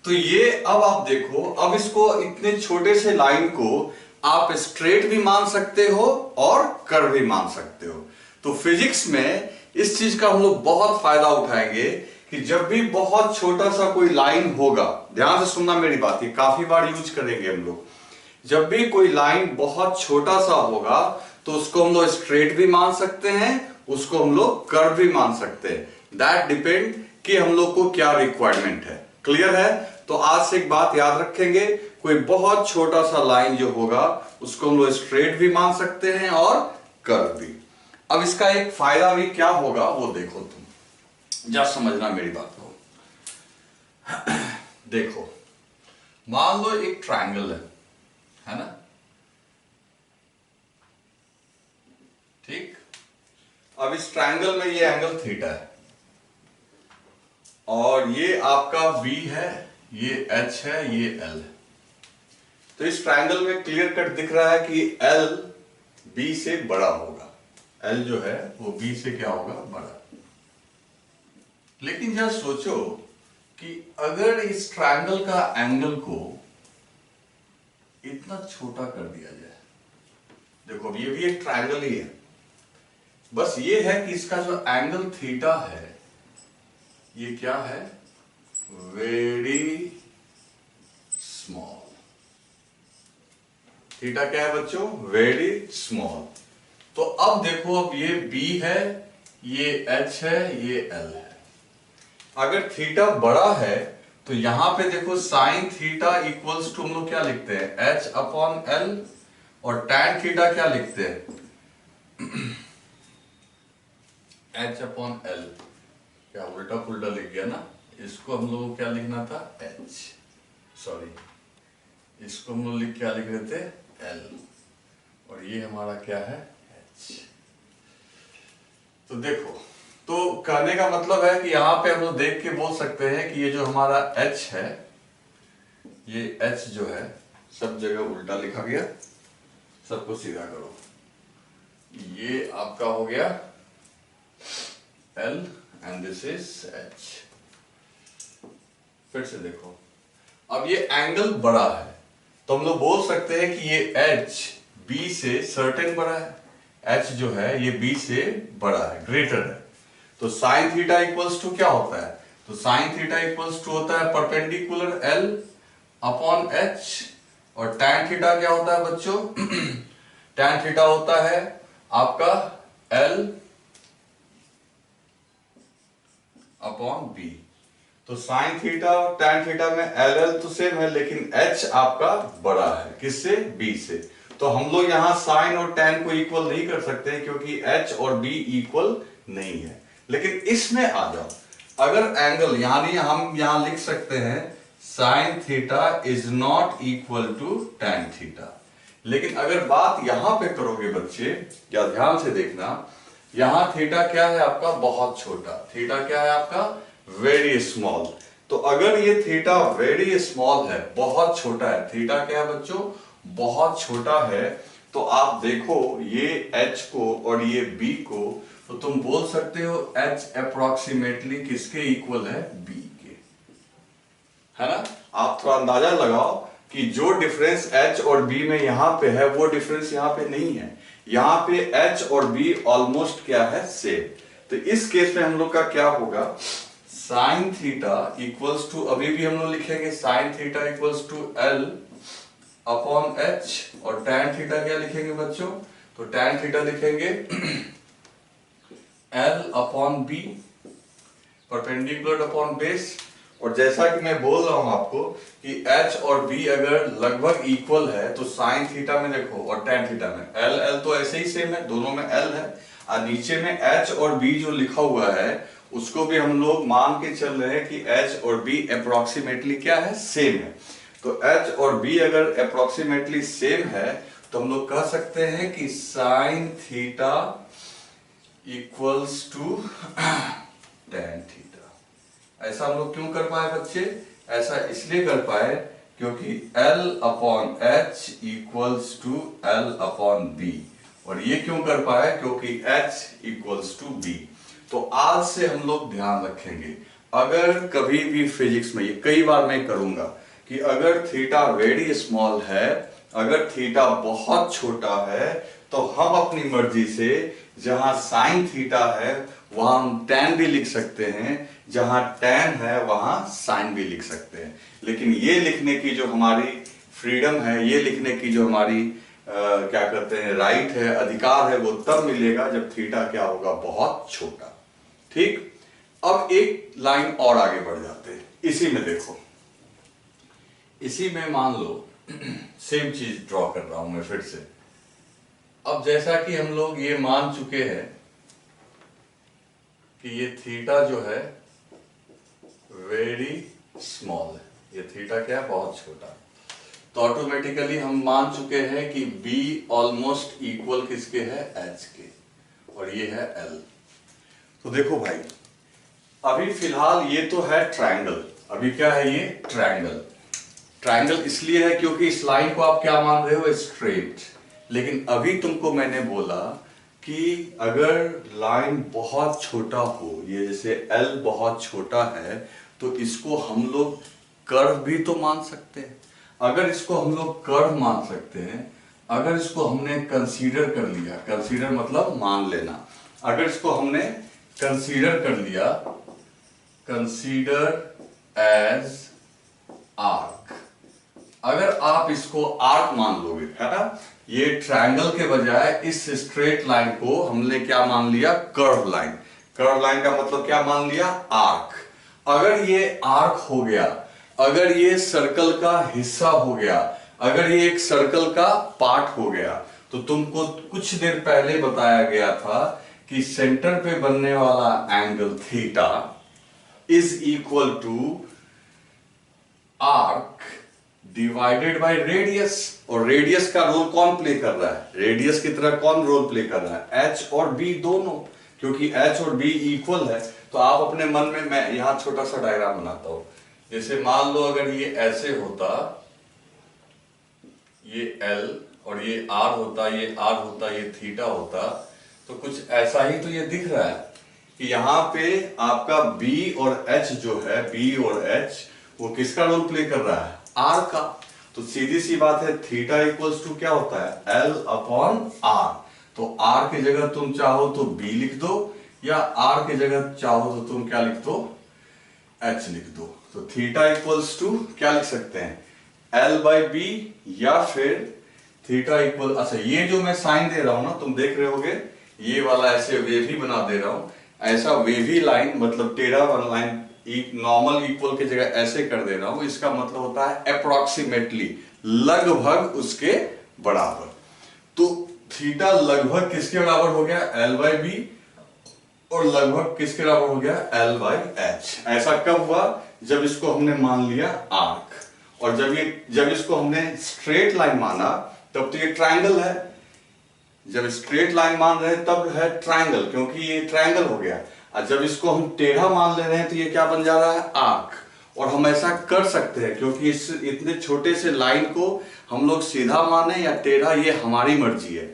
तो ये अब आप देखो, अब इसको इतने छोटे से लाइन को आप स्ट्रेट भी मान सकते हो और कर्व भी मान सकते हो। तो फिजिक्स में इस चीज का हम लोग बहुत फायदा उठाएंगे कि जब भी बहुत छोटा सा कोई लाइन होगा, ध्यान से सुनना मेरी बात, ये काफी बार यूज करेंगे हम लोग। जब भी कोई लाइन बहुत छोटा सा होगा तो उसको हम लोग स्ट्रेट भी मान सकते हैं, उसको हम लोग कर्व भी मान सकते हैं। दैट डिपेंड कि हम लोग को क्या रिक्वायरमेंट है। क्लियर है? तो आज से एक बात याद रखेंगे, कोई बहुत छोटा सा लाइन जो होगा उसको हम लोग स्ट्रेट भी मान सकते हैं और कर्व भी। अब इसका एक फायदा भी क्या होगा वो देखो, तुम जा समझना मेरी बात को। देखो, मान लो एक ट्रायंगल है ना, ठीक। अब इस ट्रायंगल में ये एंगल थीटा है और ये आपका B है, ये H है, ये L है। तो इस ट्रायंगल में क्लियर कट दिख रहा है कि L B से बड़ा होगा, L जो है वो B से क्या होगा, बड़ा। लेकिन जरा सोचो कि अगर इस ट्रायंगल का एंगल को इतना छोटा कर दिया जाए, देखो ये भी एक ट्रायंगल ही है, बस ये है कि इसका जो एंगल थीटा है ये क्या है, वेरी स्मॉल। थीटा क्या है बच्चों, वेरी स्मॉल। तो अब देखो, अब ये B है, ये H है, ये L है। अगर थीटा बड़ा है तो यहां पे देखो साइन थीटा इक्वल्स टू हम लोग क्या लिखते हैं, H अपॉन L, और टैन थीटा क्या लिखते हैं H अपॉन L। क्या उल्टा पुल्टा लिख गया ना, इसको हम लोग को क्या लिखना था, H, सॉरी इसको हम लोग क्या लिख रहे थे, L, और ये हमारा क्या है, H। तो देखो, तो कहने का मतलब है कि यहां पे हम लोग देख के बोल सकते हैं कि ये जो हमारा H है, ये H जो है सब जगह उल्टा लिखा गया, सबको सीधा करो, ये आपका हो गया L and this is H। फिर से देखो, अब ये एंगल बड़ा है तो हम लोग बोल सकते हैं कि ये H B से सर्टेन बड़ा है, H जो है ये B से बड़ा है, ग्रेटर है। तो साइन थीटा इक्वल्स टू क्या होता है, तो साइन थीटा इक्वल्स टू होता है परपेंडिकुलर L अपॉन H, और टैन थीटा क्या होता है बच्चों टैन थीटा होता है आपका L अपॉन B। तो साइन थीटा और टैन थीटा में LL तो सेम है, लेकिन H आपका बड़ा है, किससे, B से। तो हम लोग यहां साइन और टैन को इक्वल नहीं कर सकते क्योंकि H और B इक्वल नहीं है। लेकिन इसमें आ जाओ, अगर एंगल यानी हम यहां लिख सकते हैं sine theta is not equal to tan theta. लेकिन अगर बात यहां पे करोगे बच्चे, या ध्यान से देखना, यहां थीटा क्या है आपका, बहुत छोटा, थीटा क्या है आपका, वेरी स्मॉल। तो अगर ये थीटा वेरी स्मॉल है, बहुत छोटा है, थीटा क्या है बच्चों, बहुत छोटा है, तो आप देखो ये H को और ये B को, तो तुम बोल सकते हो H अप्रोक्सीमेटली किसके इक्वल है, B के, है ना। आप थोड़ा अंदाजा लगाओ कि जो डिफरेंस H और B में यहां पे है वो डिफरेंस यहां पे नहीं है, यहां पे H और B ऑलमोस्ट क्या है, सेम। तो इस केस में हम लोग का क्या होगा, साइन थीटा इक्वल्स टू, अभी भी हम लोग लिखेंगे sine theta equals to L upon H, और टैन थीटा क्या लिखेंगे बच्चों, तो टैन थीटा लिखेंगे L upon B, perpendicular upon base. और जैसा कि मैं बोल रहा हूं आपको कि H और B अगर लगभग इक्वल है तो साइन थीटा में देखो और टैन थीटा में L तो ऐसे ही सेम है, दोनों में L है, और नीचे में H और B जो लिखा हुआ है उसको भी हम लोग मान के चल रहे हैं कि H और B अप्रोक्सीमेटली क्या है, सेम है। तो H और B अगर अप्रोक्सीमेटली सेम है तो हम लोग कह सकते हैं कि sine theta equals to tan theta. ऐसा हम लोग क्यों कर पाए बच्चे, ऐसा इसलिए कर पाए क्योंकि L upon H equals to L upon B, और ये क्यों कर पाए, क्योंकि H इक्वल्स टू B। तो आज से हम लोग ध्यान रखेंगे, अगर कभी भी फिजिक्स में, ये कई बार मैं करूंगा, कि अगर थीटा वेरी स्मॉल है, अगर थीटा बहुत छोटा है, तो हम अपनी मर्जी से जहां साइन थीटा है वहां हम tan भी लिख सकते हैं, जहां tan है वहां sin भी लिख सकते हैं। लेकिन ये लिखने की जो हमारी फ्रीडम है, ये लिखने की जो हमारी क्या कहते हैं राइट है, अधिकार है, वो तब मिलेगा जब थीटा क्या होगा, बहुत छोटा। ठीक, अब एक लाइन और आगे बढ़ जाते हैं। इसी में देखो, इसी में मान लो सेम चीज ड्रॉ कर रहा हूं मैं फिर से। अब जैसा कि हम लोग ये मान चुके हैं कि ये थीटा जो है वेरी स्मॉल है, ये थीटा क्या है, बहुत छोटा। तो ऑटोमेटिकली हम मान चुके हैं कि b ऑलमोस्ट इक्वल किसके है, h के, और ये है l। तो देखो भाई, अभी फिलहाल ये तो है ट्रायंगल, अभी क्या है ये ट्रायंगल। ट्रायंगल इसलिए है क्योंकि इस लाइन को आप क्या मान रहे हो, स्ट्रेट। लेकिन अभी तुमको मैंने बोला कि अगर लाइन बहुत छोटा हो, ये जैसे L बहुत छोटा है, तो इसको हम लोग कर्व भी तो मान सकते हैं। अगर इसको हम लोग कर्व मान सकते हैं, अगर इसको हमने कंसीडर कर लिया, कंसीडर मतलब मान लेना, अगर इसको हमने कंसीडर कर लिया, कंसीडर एज आर्क, अगर आप इसको आर्क मान लोगे, है ना, ये ट्रायंगल के बजाय इस स्ट्रेट लाइन को हमने क्या मान लिया, कर्व लाइन। कर्व लाइन का मतलब क्या मान लिया, आर्क। अगर ये आर्क हो गया, अगर ये सर्कल का हिस्सा हो गया, अगर ये एक सर्कल का पार्ट हो गया, तो तुमको कुछ देर पहले बताया गया था कि सेंटर पे बनने वाला angle theta is equal to arc divided by radius. और रेडियस का रोल कौन प्ले कर रहा है, रेडियस की तरह कौन रोल प्ले कर रहा है, h और b दोनों। क्योंकि h और b इक्वल है, तो आप अपने मन में, मैं यहां छोटा सा डायग्राम बनाता हूं। जैसे मान लो अगर ये ऐसे होता, ये l और ये r होता, ये r होता, ये थीटा होता, तो कुछ ऐसा ही तो ये दिख रहा है कि यहाँ पे आपका b और h जो है, b और h वो किसका रोल प्ले कर रहा है, r का। तो सीधी सी बात है, थीटा इक्वल्स टू क्या होता है, l अपॉन r। तो r की जगह तुम चाहो तो b लिख दो, या r की जगह चाहो तो तुम क्या लिख दो, h लिख दो। तो थीटा इक्वल्स टू क्या लिख सकते हैं, l बाई बी, या फिर थीटा इक्वल, अच्छा ये जो मैं साइन दे रहा हूं ना, तुम देख रहे होगे, ये वाला ऐसे वेव ही बना दे रहा हूं, ऐसा वेवी लाइन मतलब टेढ़ा वाला लाइन नॉर्मल इक्वल की जगह ऐसे कर दे रहा हूं, इसका मतलब होता है अप्रोक्सीमेटली, लगभग उसके बराबर। तो थीटा लगभग किसके बराबर हो गया, l बाई बी, और लगभग किसके बराबर हो गया, l बाई एच। ऐसा कब हुआ, जब इसको हमने मान लिया आर्क। और जब इसको हमने स्ट्रेट लाइन माना, तब तो ये ट्रायंगल है। जब स्ट्रेट लाइन मान रहे हैं तब है ट्रायंगल, क्योंकि ये ट्रायंगल हो गया। और जब इसको हम टेढ़ा मान ले रहे हैं तो ये क्या बन जा रहा है, आर्क। और हम ऐसा कर सकते हैं क्योंकि इस इतने छोटे से लाइन को हम लोग सीधा माने या टेढ़ा, ये हमारी मर्जी है।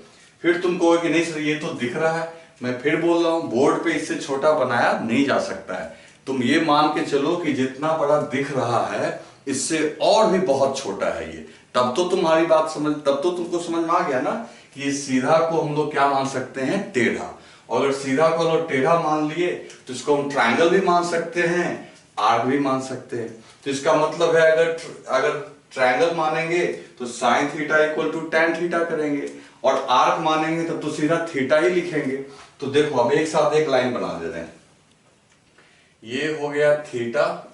फिर तुम कहोगे कि नहीं सर ये तो दिख रहा है, मैं फिर बोल रहा हूं बोर्ड पे इससे छोटा बनाया नहीं जा सकता है। तुम ये मान के चलो कि जितना बड़ा दिख रहा है इससे और भी बहुत छोटा है ये, तब तो तुम्हारी बात समझ, तब तो तुमको समझ में आ गया ना कि सीधा को हम लोग क्या मान सकते हैं, टेढ़ा। और अगर सीधा को हम लोग टेढ़ा मान लिए तो इसको हम ट्रायंगल भी मान सकते हैं, आर्क भी मान सकते हैं। तो इसका मतलब है अगर ट्रायंगल मानेंगे तो sine theta equal to tan theta करेंगे, और आर्क मानेंगे तब तो सीधा थीटा ही लिखेंगे। तो देखो अब एक साथ एक लाइन बना दे रहे हैं, ये हो गया थीटा।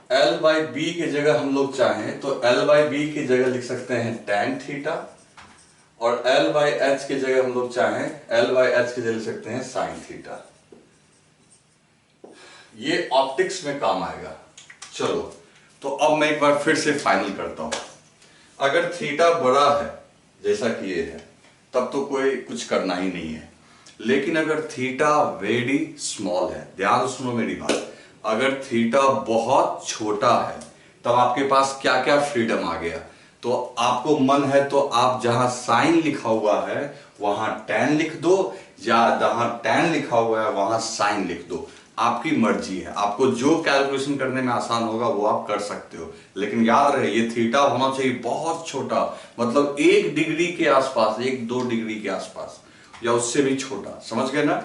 L बाई बी की जगह हम लोग चाहें तो L बाई बी की जगह लिख सकते हैं tan थीटा, और L बाई एच की जगह हम लोग चाहें L बाई एच की जगह लिख सकते हैं sin थीटा। ये ऑप्टिक्स में काम आएगा। चलो तो अब मैं एक बार फिर से फाइनल करता हूं। अगर थीटा बड़ा है जैसा कि ये है, तब तो कोई कुछ करना ही नहीं है। लेकिन अगर थीटा वेरी स्मॉल है, ध्यान सुनो मेरी बात, अगर थीटा बहुत छोटा है तब आपके पास क्या क्या फ्रीडम आ गया। तो आपको मन है तो आप जहां साइन लिखा हुआ है वहां tan लिख दो, या जहां tan लिखा हुआ है वहां साइन लिख दो, आपकी मर्जी है। आपको जो कैलकुलेशन करने में आसान होगा वो आप कर सकते हो। लेकिन याद रहे ये थीटा होना चाहिए बहुत छोटा, मतलब 1 डिग्री के आसपास, 1-2 डिग्री के आसपास, या उससे भी छोटा, समझ गए ना।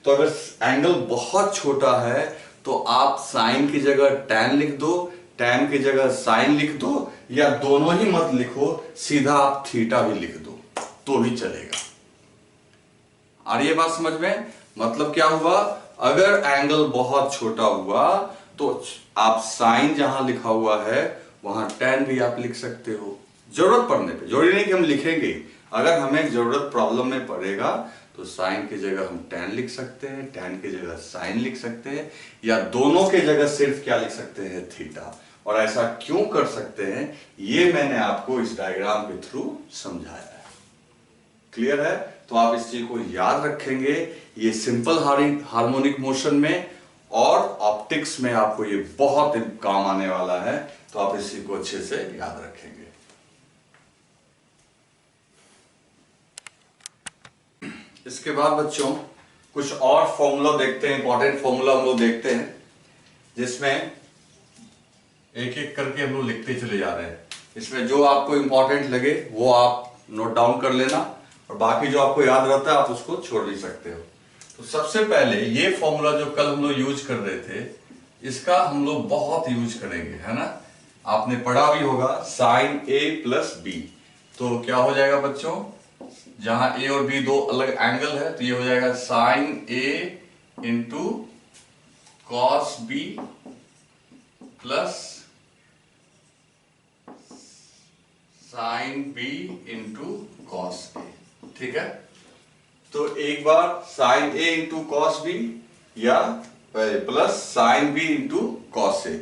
तो अगर एंगल बहुत छोटा है तो आप साइन की जगह टैन लिख दो, टैन की जगह साइन लिख दो, या दोनों ही मत लिखो, सीधा आप थीटा भी लिख दो तो भी चलेगा। और ये बात समझ में, मतलब क्या हुआ, अगर एंगल बहुत छोटा हुआ तो आप साइन जहां लिखा हुआ है वहां टैन भी आप लिख सकते हो, जरूरत पड़ने पे। जरूरी नहीं कि हम लिखेंगे, अगर हमें जरूरत प्रॉब्लम में पड़ेगा तो साइन की जगह हम टैन लिख सकते हैं, टैन की जगह साइन लिख सकते हैं, या दोनों की जगह सिर्फ क्या लिख सकते हैं, थीटा। और ऐसा क्यों कर सकते हैं ये मैंने आपको इस डायग्राम के थ्रू समझाया है। क्लियर है? तो आप इस चीज को याद रखेंगे, ये सिंपल हार्मोनिक मोशन में और ऑप्टिक्स में आपको ये बहुत काम आने वाला है, तो आप इसी को अच्छे से याद रखेंगे। इसके बाद बच्चों कुछ और फॉर्मूला देखते हैं, इंपॉर्टेंट फॉर्मूला हम लोग देखते हैं, जिसमें एक एक करके हम लोग लिखते चले जा रहे हैं। इसमें जो आपको इंपॉर्टेंट लगे वो आप नोट डाउन कर लेना, और बाकी जो आपको याद रहता है आप उसको छोड़ भी सकते हो। तो सबसे पहले ये फॉर्मूला जो कल हम लोग यूज कर रहे थे, इसका हम लोग बहुत यूज करेंगे, है ना। आपने पढ़ा भी होगा साइन ए प्लस बी। तो क्या हो जाएगा बच्चों, जहां ए और बी दो अलग एंगल है तो ये हो जाएगा sine A into cos B plus sine B into cos A. ठीक है, तो एक बार sine A into cos B या plus sine B into cos A.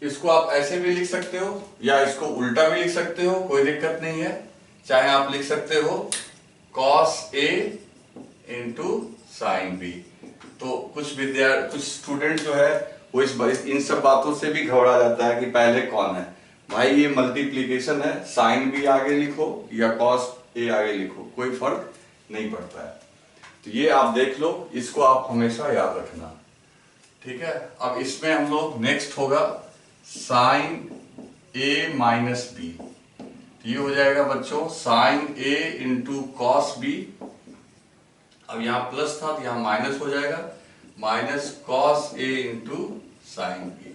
इसको आप ऐसे भी लिख सकते हो या इसको उल्टा भी लिख सकते हो, कोई दिक्कत नहीं है। चाहे आप लिख सकते हो cos A into sine B. तो कुछ स्टूडेंट जो है वो इन सब बातों से भी घबरा जाता है कि पहले कौन है। भाई ये मल्टीप्लीकेशन है, साइन बी आगे लिखो या कॉस ए आगे लिखो, कोई फर्क नहीं पड़ता है। तो ये आप देख लो, इसको आप हमेशा याद रखना। ठीक है, अब इसमें हम लोग नेक्स्ट होगा साइन ए माइनस बी। तो ये हो जाएगा बच्चों sign A into cos B. अब यहां प्लस था तो यहां माइनस हो जाएगा, minus cos A into sine B.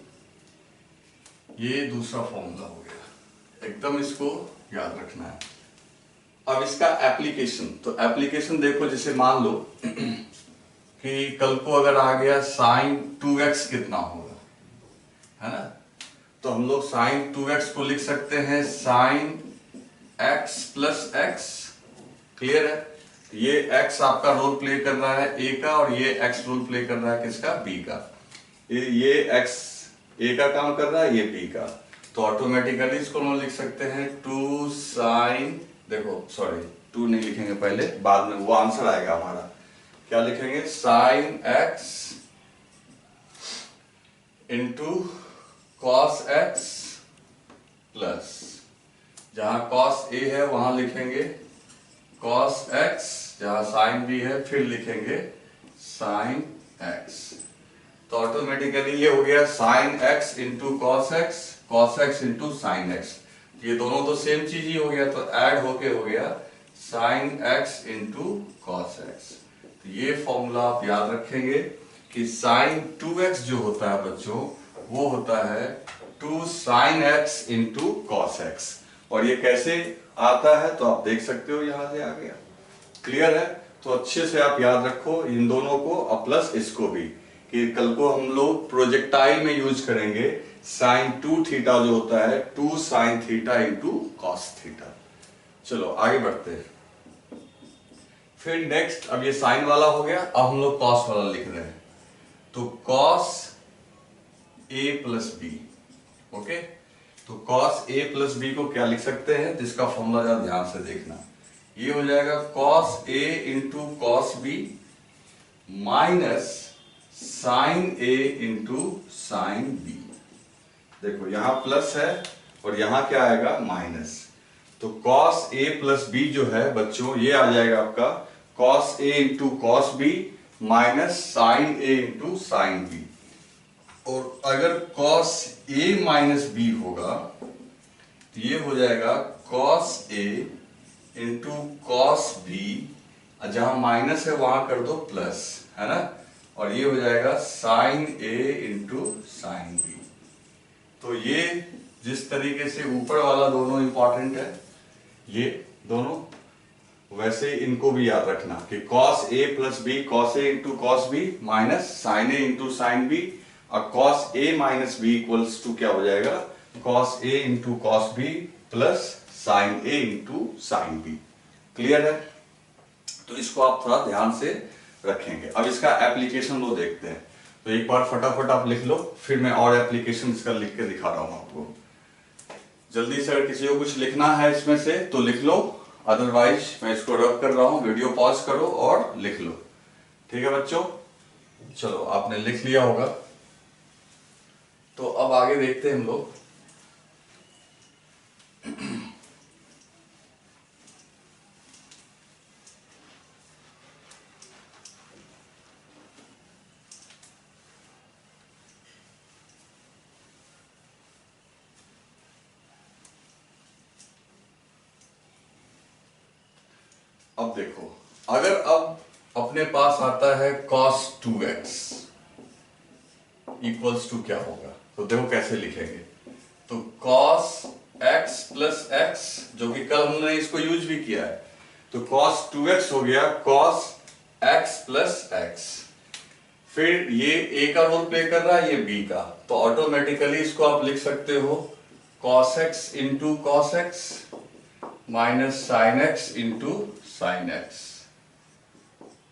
ये दूसरा फॉर्मूला हो गया, एकदम इसको याद रखना है। अब इसका एप्लीकेशन, तो एप्लीकेशन देखो, जैसे मान लो कि कल को अगर आ गया साइन 2x कितना होगा, है ना। तो हम लोग साइन 2x को लिख सकते हैं sine x plus X. Clear है, ये x आपका रोल प्ले कर रहा है a का, और ये x रोल प्ले कर रहा है किसका, b का। ये x a का काम कर रहा है, ये b का। तो ऑटोमेटिकली इसको हम लिख सकते हैं 2 साइन, देखो सॉरी 2 नहीं लिखेंगे पहले, बाद में वो आंसर आएगा हमारा। क्या लिखेंगे, sine x into cos x plus, जहां कॉस a है वहां लिखेंगे कॉस x, जहां साइन b है फिर लिखेंगे साइन x। तो ऑटोमेटिकली ये हो गया sine x into cos x into sine x। ये दोनों तो सेम चीज ही हो गया, तो ऐड होके हो गया sine x into cos x। तो ये फॉर्मूला आप याद रखेंगे कि साइन 2x जो होता है बच्चों, वो होता है 2 sine x into cos x। और ये कैसे आता है तो आप देख सकते हो, यहां से आ गया। क्लियर है, तो अच्छे से आप याद रखो इन दोनों को, और प्लस इसको भी, कि कल को हम लोग प्रोजेक्टाइल में यूज करेंगे साइन 2 थीटा जो होता है 2 sign theta into cos theta. चलो आगे बढ़ते हैं। फिर नेक्स्ट, अब ये साइन वाला हो गया, अब हम लोग कॉस वाला लिख रहे हैं। तो cos A plus B. Okay, तो कॉस ए प्लस बी को क्या लिख सकते हैं, जिसका फॉर्मूला जरा ध्यान से देखना। ये हो जाएगा cos A into cos B minus sine A into sine B. देखो यहां प्लस है और यहां क्या आएगा, माइनस। तो कॉस ए प्लस बी जो है बच्चों, ये आ जाएगा आपका cos A into cos B minus sine A into sine B. और अगर कॉस ए माइनस बी होगा तो ये हो जाएगा cos A into cos B, जहां माइनस है वहां कर दो प्लस, है ना, और ये हो जाएगा sine A into sine B. तो ये जिस तरीके से ऊपर वाला दोनों इंपॉर्टेंट है, ये दोनों, वैसे इनको भी याद रखना कि cos a plus B, cos a into cos B minus sine A into sine B, और cos a minus B equals to क्या हो जाएगा, cos a into cos B plus sine A into sine B. Clear है? तो इसको आप थोड़ा ध्यान से रखेंगे। अब इसका एप्लीकेशन वो देखते हैं। तो एक बार फटाफट आप लिख लो, फिर मैं और एप्लीकेशन इसका लिख के दिखा रहा हूं आपको। जल्दी से अगर किसी को कुछ लिखना है इसमें से तो लिख लो, अदरवाइज मैं इसको रब कर रहा हूं, वीडियो पॉज करो और लिख लो। ठीक है बच्चों? चलो आपने लिख लिया होगा, तो अब आगे देखते हैं हम लोग। अब देखो, अगर अब अपने पास आता है cos 2x इक्वल्स टू क्या होगा, तो देखो कैसे लिखेंगे। तो cos x प्लस x, जो कि कल हमने इसको यूज भी किया है, तो cos 2x हो गया cos x प्लस x। फिर ये a का रोल प्ले कर रहा है, ये b का, तो ऑटोमेटिकली इसको आप लिख सकते हो cos x into cos x minus sine x into sine x.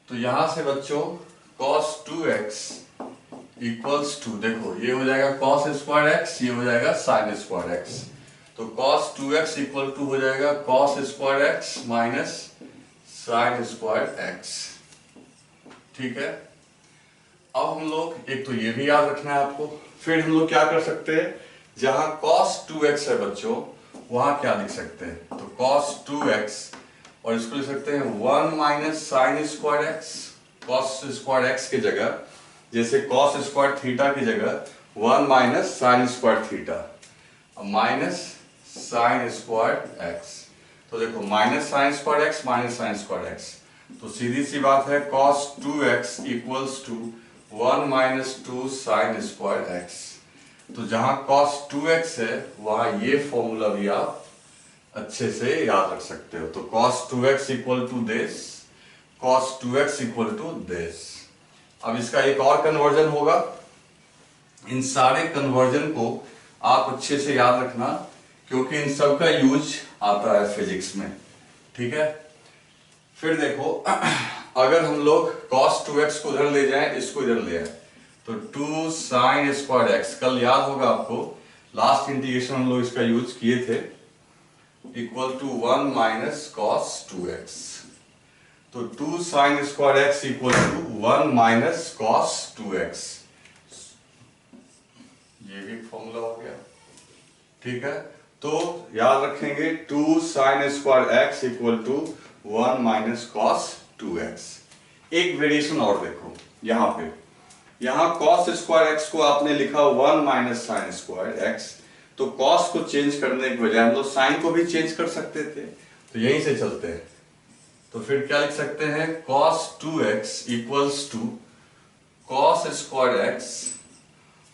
तो यहां से बच्चों cos 2x इक्वल्स टू, देखो ये हो जाएगा cos स्क्वायर x, ये हो जाएगा साइन स्क्वायर x। तो cos 2x इक्वल टू हो जाएगा cos square x minus sine square x। ठीक है? अब हम लोग, एक तो ये भी याद रखना है आपको, फिर हम लोग क्या कर सकते हैं, जहां cos 2x है बच्चों, वहां क्या लिख सकते हैं, तो cos 2x, और इसको लिख सकते हैं 1 minus sine square x, cos square x की जगह, जैसे कॉस स्क्वायर थीटा की जगह 1 minus sine square theta minus sine square x. तो देखो minus sine square x minus sine square x, तो सीधी सी बात है cos 2x equals to 1 minus 2 sine square x. तो जहां cos 2x है वहां ये फॉर्मूला भी आप अच्छे से याद रख सकते हो। तो cos 2x equal to this, cos 2x equal to this. अब इसका एक और कन्वर्जन होगा, इन सारे कन्वर्जन को आप अच्छे से याद रखना, क्योंकि इन सब का यूज आता है फिजिक्स में। ठीक है? फिर देखो, अगर हम लोग cos 2x को उधर ले जाएं, इसको इधर ले आए, तो 2 साइन स्क्वायर एक्स, कल याद होगा आपको लास्ट इंटीग्रेशन हम लोग इसका यूज किए थे, equal to 1 minus cos 2x। तो 2 sine square x equal to 1 minus cos 2x, ये भी फॉर्मूला हो गया। ठीक है? तो याद रखेंगे 2 sine square x equal to 1 minus cos 2x। एक वेरिएशन और देखो, यहां पे, यहां cos स्क्वायर एक्स को आपने लिखा 1 माइनस साइन स्क्वायर एक्स, तो cos को चेंज करने की बजाय हम लोग साइन को भी चेंज कर सकते थे, तो यहीं से चलते हैं। तो फिर क्या लिख सकते हैं, cos 2x equals to cos square x,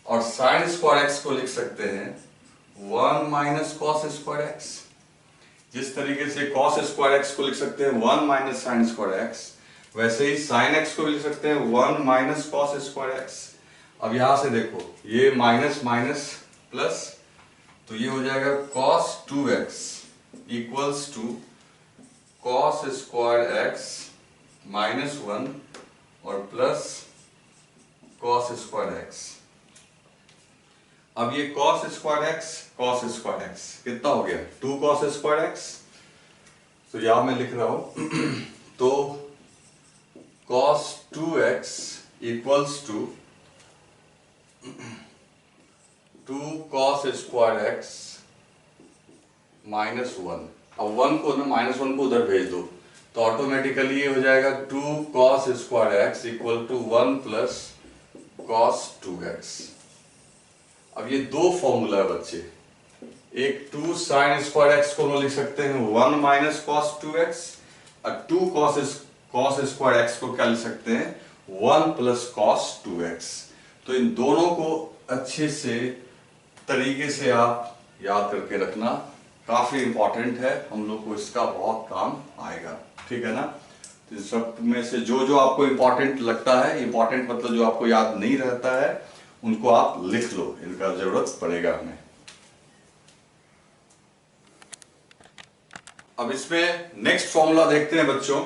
और साइन स्क्वायर एक्स को लिख सकते हैं 1 माइनस cos स्क्वायर एक्स। जिस तरीके से cos स्क्वायर एक्स को लिख सकते हैं 1 माइनस साइन स्क्वायर एक्स, वैसे ही साइन एक्स को भी लिख सकते हैं 1 माइनस cos स्क्वायर एक्स। अब यहां से देखो, ये माइनस माइनस प्लस, तो ये हो जाएगा cos 2x equals to cos square x minus 1 और प्लस cos स्क्वायर एक्स। अब ये cos स्क्वायर एक्स कितना हो गया, 2 cos स्क्वायर एक्स। तो यहां मैं लिख रहा हूं तो cos 2x equals to 2 cos square x minus 1। अब 1 को ना, माइनस 1 को उधर भेज दो, तो ऑटोमेटिकली ये हो जाएगा 2 cos square x equal to 1 plus cos 2x। अब ये दो फॉर्मूला है बच्चे, एक 2 साइन स्क्वायर एक्स को हम लिख सकते हैं 1 माइनस कॉस 2x, और 2 कॉस स्क्वायर एक्स को क्या लिख सकते हैं 1 प्लस कॉस 2x। तो इन दोनों को अच्छे से तरीके से आप याद करके रखना, काफी इंपॉर्टेंट है, हम लोग को इसका बहुत काम आएगा, ठीक है ना। तो सब में से जो जो आपको इंपॉर्टेंट लगता है, इंपॉर्टेंट मतलब जो आपको याद नहीं रहता है उनको आप लिख लो, इनका जरूरत पड़ेगा हमें। अब इसमें नेक्स्ट फॉर्मूला देखते हैं बच्चों।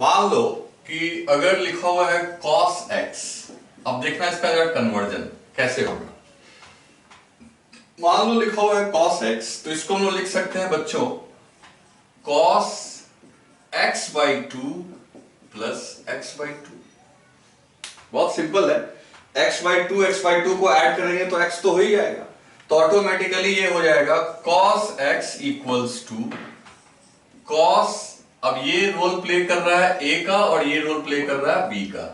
मान लो कि अगर लिखा हुआ है cos x, अब देखना इसका जरा कन्वर्जन कैसे होगा। मान लो लिखा हुआ है cos x, तो इसको हम लोग लिख सकते हैं बच्चों cos x by 2 plus x by 2। बहुत सिंपल है, x by 2 को ऐड करेंगे तो x तो हो ही जाएगा, तो ऑटोमेटिकली ये हो जाएगा cos x equals to cos, अब ये रोल प्ले कर रहा है a का और ये रोल प्ले कर रहा है b का,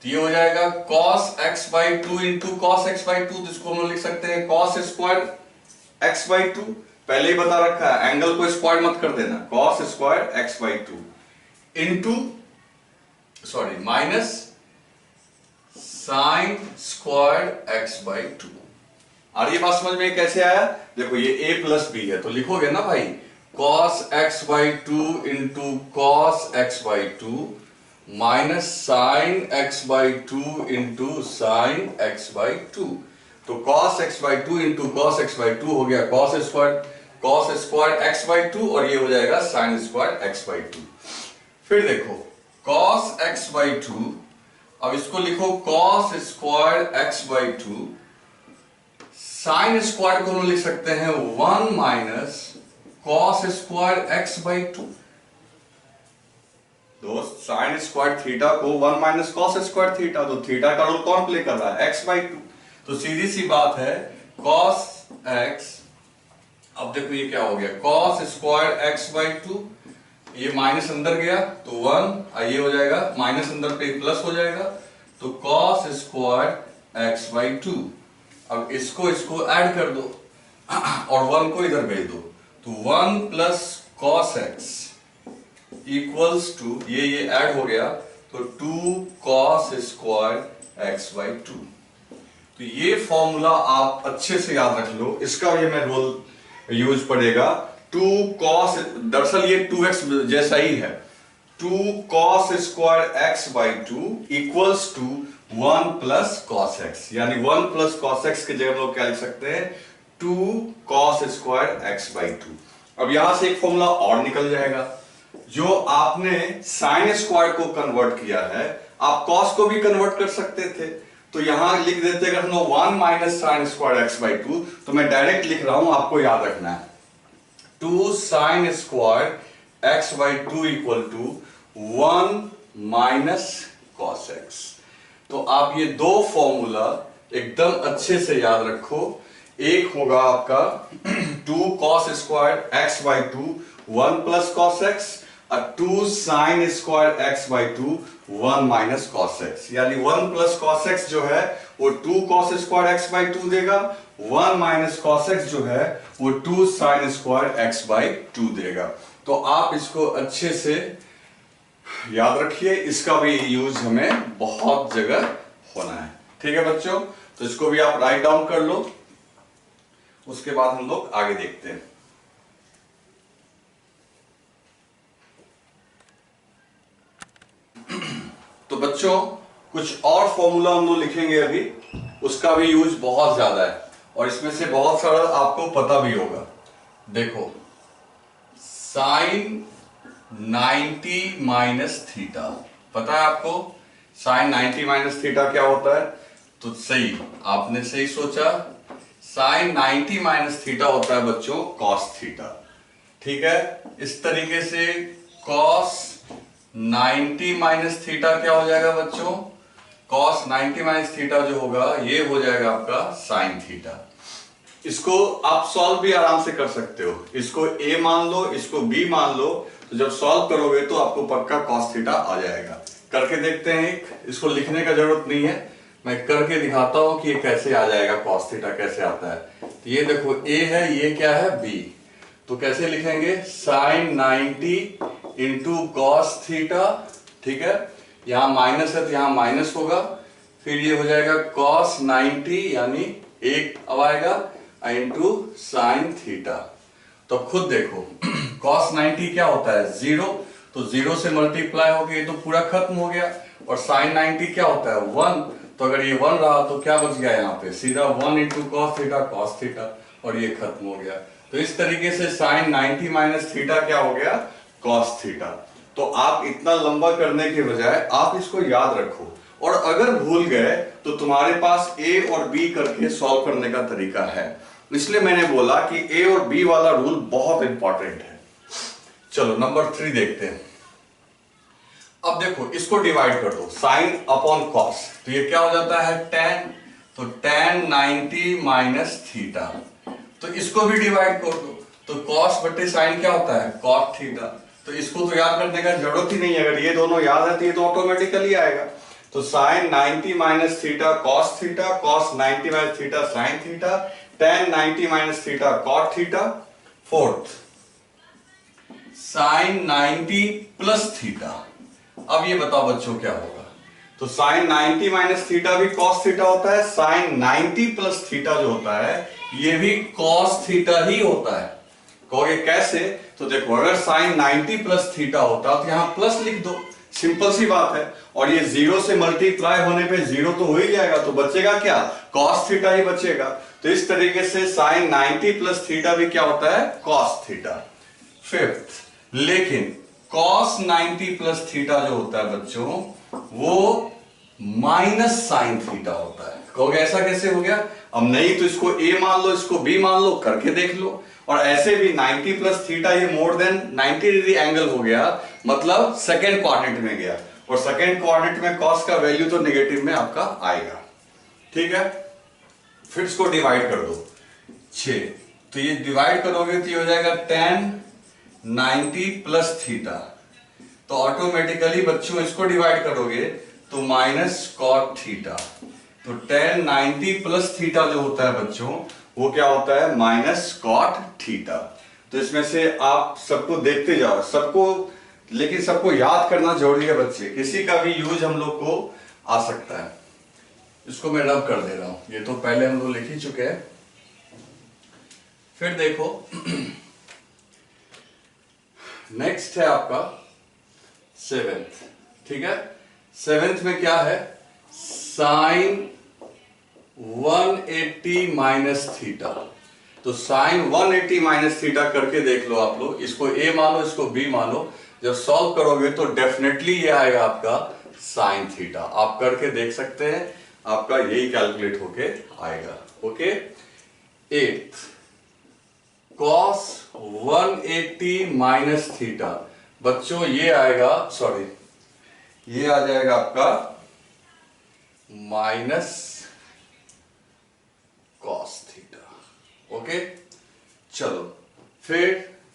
तो ये हो जाएगा cos x by 2 into cos x by 2, जिसको हम लिख सकते हैं cos स्क्वायर x by 2। पहले ही बता रखा है, एंगल को स्क्वायर मत कर देना, cos square x by 2 into minus sine square x by 2। और ये बात समझ में कैसे आया, देखो ये a प्लस b है, तो लिखोगे ना भाई cos x by 2 into cos x by 2 minus sine x by 2 into sine x by 2। तो cos x by 2 into cos x by 2 हो गया cos स्क्वायर x by 2, और ये हो जाएगा साइन स्क्वायर x by 2। फिर देखो cos x by 2, अब इसको लिखो cos square x by 2, sine square को हम लिख सकते हैं 1 minus cos square x by 2। दोस्त साइन स्क्वायर थीटा को 1 माइनस cos स्क्वायर थीटा, तो थीटा का रोल कौन प्ले कर रहा है x by 2, तो सीधी सी बात है cos x, अब देखो ये क्या हो गया cos स्क्वायर x by 2, ये माइनस अंदर गया तो 1, ये हो जाएगा माइनस अंदर पे प्लस हो जाएगा, तो cos स्क्वायर x by 2। अब इसको ऐड कर दो और 1 को इधर भेज दो, तो 1 plus cos x equals to ये ऐड हो गया तो 2 cos स्क्वायर x by 2। तो ये फॉर्मूला आप अच्छे से याद रख लो, इसका ये मैं रोल यूज पड़ेगा 2 cos, दरअसल ये 2x जैसा ही है, 2 cos square x by 2 equals to 1 plus cos x, यानी 1 प्लस cos x की जगह हम लोग क्या लिख सकते हैं 2 cos स्क्वायर x by 2। अब यहां से एक फॉर्मूला और निकल जाएगा, जो आपने साइन स्क्वायर को कन्वर्ट किया है आप cos को भी कन्वर्ट कर सकते थे, तो यहां लिख देते अगर हम 1 minus sine square x by 2, तो मैं डायरेक्ट लिख रहा हूं, आपको याद रखना है 2 sine square x by 2 equal to 1 minus cos x। तो आप ये दो फॉर्मूला एकदम अच्छे से याद रखो, एक होगा आपका 2 cos square x by 2 1 plus cos x, और 2 sine square x by 2 1 minus cos x, यानी 1 प्लस cos x जो है वो 2 cos स्क्वायर x by 2 देगा, 1 माइनस cos x जो है वो 2 साइन स्क्वायर x by 2 देगा। तो आप इसको अच्छे से याद रखिए, इसका भी यूज हमें बहुत जगह होना है, ठीक है बच्चों। तो इसको भी आप राइट डाउन कर लो, उसके बाद हम लोग आगे देखते हैं। तो बच्चों कुछ और फॉर्मूला हम लोग लिखेंगे अभी, उसका भी यूज बहुत ज्यादा है और इसमें से बहुत सारा आपको पता भी होगा। देखो साइन 90 माइनस थीटा, पता है आपको साइन 90 माइनस थीटा क्या होता है, तो सही आपने सही सोचा, साइन 90 माइनस थीटा होता है बच्चों कॉस थीटा, ठीक है। इस तरीके से कॉस 90 माइनस थीटा क्या हो जाएगा बच्चों, कॉस 90 माइनस थीटा जो होगा ये हो जाएगा आपका साइन थीटा। इसको आप सॉल्व भी आराम से कर सकते हो, इसको a मान लो, इसको b मान लो, तो जब सॉल्व करोगे तो आपको पक्का कॉस थीटा आ जाएगा। करके देखते हैं, इसको लिखने का जरूरत नहीं है, मैं करके दिखाता हूं कि ये कैसे आ जाएगा, cos थीटा कैसे आता है। तो ये देखो a है, ये क्या है b, तो कैसे लिखेंगे sin 90 इंटू कॉस थीटा, ठीक है, यहाँ माइनस है तो यहाँ माइनस होगा, फिर ये हो जाएगा cos 90 यानी 1 अब आएगा इंटू साइन थीटा। तो खुद देखो cos 90 क्या होता है 0, तो 0 से मल्टीप्लाई हो गया तो पूरा खत्म हो गया, और sin 90 क्या होता है 1, तो अगर ये 1 रहा तो क्या बच गया यहाँ पे सीधा 1 इंटू कॉस थीटा, और ये खत्म हो गया। तो इस तरीके से sin 90 माइनस थीटा क्या हो गया cos थीटा। तो आप इतना लंबा करने के बजाय आप इसको याद रखो, और अगर भूल गए तो तुम्हारे पास a और b करके सॉल्व करने का तरीका है, इसलिए मैंने बोला कि a और b वाला रूल बहुत इंपॉर्टेंट है। चलो नंबर 3 देखते हैं। अब देखो इसको डिवाइड कर दो साइन अपॉन कॉस, तो ये क्या हो जाता है tan, तो tan 90 माइनस थीटा, तो इसको भी डिवाइड कर दो, तो cos बटे साइन क्या होता है cot थीटा, तो इसको तो याद करने का जरूरत ही नहीं है, अगर ये दोनों याद है तो ये तो ऑटोमेटिकली आएगा। तो sine 90 minus theta cos theta, cos 90 minus theta sine theta, tan 90 minus theta cot theta. Fourth sine 90 plus theta, अब ये बताओ बच्चों क्या होगा, तो साइन 90 माइनस थीटा भी cos थीटा होता है, साइन 90 प्लस थीटा जो होता है ये भी cos थीटा ही होता है। कहोगे कैसे, तो देखो अगर साइन 90 प्लस थीटा होता तो यहां प्लस लिख दो, सिंपल सी बात है, और ये 0 से मल्टीप्लाई होने पे 0 तो हो ही जाएगा, तो बचेगा क्या cos थीटा ही बचेगा। तो इस तरीके से साइन 90 प्लस थीटा भी क्या होता है cos थीटा। फिफ्थ, लेकिन cos 90 प्लस थीटा जो होता है बच्चों वो माइनस साइन थीटा होता है। कहोगे ऐसा कैसे हो गया, अब नहीं तो इसको a मान लो, इसको b मान लो, करके देख लो, और ऐसे भी 90 प्लस थीटा ये मोर देन 90 डिग्री एंगल हो गया, मतलब सेकेंड क्वाड्रेंट में गया, और सेकेंड क्वाड्रेंट में cos का वैल्यू तो नेगेटिव में आपका आएगा, ठीक है। फिर इसको डिवाइड कर दो 6, तो ये डिवाइड करोगे तो ये हो जाएगा tan 90 प्लस थीटा, तो ऑटोमेटिकली बच्चों इसको डिवाइड करोगे तो माइनस cot थीटा, तो tan 90 प्लस थीटा जो होता है बच्चों वो क्या होता है माइनस cot थीटा। तो इसमें से आप सबको देखते जाओ, सबको, लेकिन सबको याद करना जरूरी है बच्चे, किसी का भी यूज हम लोग को आ सकता है। इसको मैं रब कर दे रहा हूं, ये तो पहले हम लोग लिख ही चुके हैं। फिर देखो नेक्स्ट है आपका 7th, ठीक है। 7th में क्या है साइन 180 माइनस थीटा, तो साइन 180 माइनस थीटा करके देख लो आप लोग, इसको a मानो इसको b मानो, जब सॉल्व करोगे तो डेफिनेटली ये आएगा आपका साइन थीटा, आप करके देख सकते हैं, आपका यही कैलकुलेट होके आएगा। Okay. 8th cos 180 minus theta, बच्चों ये आएगा, सॉरी ये आ जाएगा आपका माइनस cos थीटा। ओके चलो फिर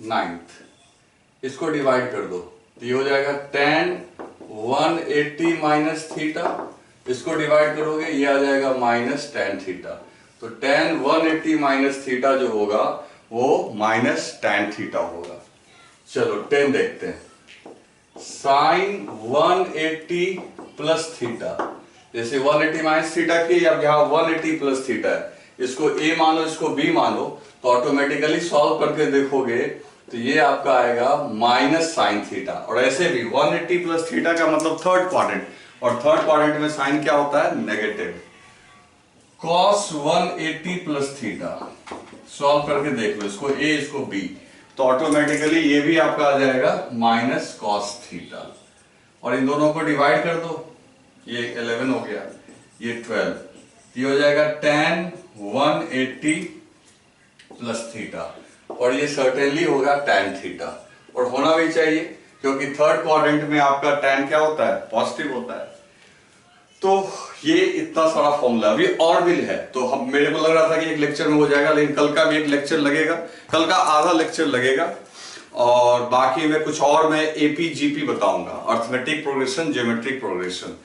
9th, इसको डिवाइड कर दो तो ये हो जाएगा tan 180 माइनस थीटा, इसको डिवाइड करोगे ये आ जाएगा माइनस tan थीटा, तो tan 180 माइनस थीटा जो होगा वो माइनस tan थीटा होगा। चलो 10 देखते हैं, साइन 180 प्लस थीटा, जैसे 180 माइनस थीटा की, अब यहाँ 180 प्लस थीटा है, इसको a मानो इसको b मानो, तो ऑटोमेटिकली सॉल्व करके देखोगे तो ये आपका आएगा माइनस साइन थीटा, और ऐसे भी 180 प्लस थीटा का मतलब थर्ड क्वाड्रेंट, और थर्ड क्वाड्रेंट में साइन क्या होता है negative. cos 180 plus theta solve करके देख लो, इसको a इसको b, तो ऑटोमेटिकली ये भी आपका आ जाएगा माइनस cos थीटा, और इन दोनों को डिवाइड कर दो, ये 11 हो गया, ये 12, ये हो जाएगा tan 180 प्लस थीटा, और ये सर्टेनली होगा tan थीटा, और होना भी चाहिए क्योंकि थर्ड क्वाड्रेंट में आपका tan क्या होता है पॉजिटिव होता है। तो ये इतना सारा फॉर्मूला, अभी और भी है, तो हम, मेरे को लग रहा था कि एक लेक्चर में हो जाएगा, लेकिन कल का भी एक लेक्चर लगेगा, कल का आधा लेक्चर लगेगा, और बाकी में कुछ और मैं एपी जीपी बताऊंगा, अर्थमेटिक प्रोग्रेशन, ज्योमेट्रिक प्रोग्रेशन।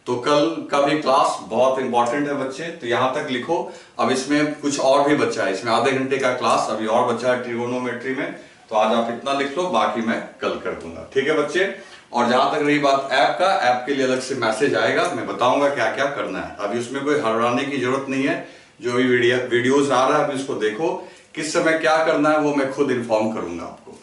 तो कल का भी क्लास बहुत इंपॉर्टेंट है बच्चे, तो यहां तक लिखो। अब इसमें कुछ और भी बचा है, इसमें आधे घंटे का क्लास अभी और बचा है ट्रिगोनोमेट्री में, तो आज आप इतना लिख लो, बाकी मैं कल कर दूंगा, ठीक है बच्चे। और जहां तक रही बात ऐप का, ऐप के लिए अलग से मैसेज आएगा, मैं बताऊंगा क्या क्या करना है। अभी उसमें कोई हड़बड़ाने की जरूरत नहीं है, जो भी वीडियोस आ रहा है अभी उसको देखो, किस समय क्या करना है वो मैं खुद इन्फॉर्म करूंगा आपको।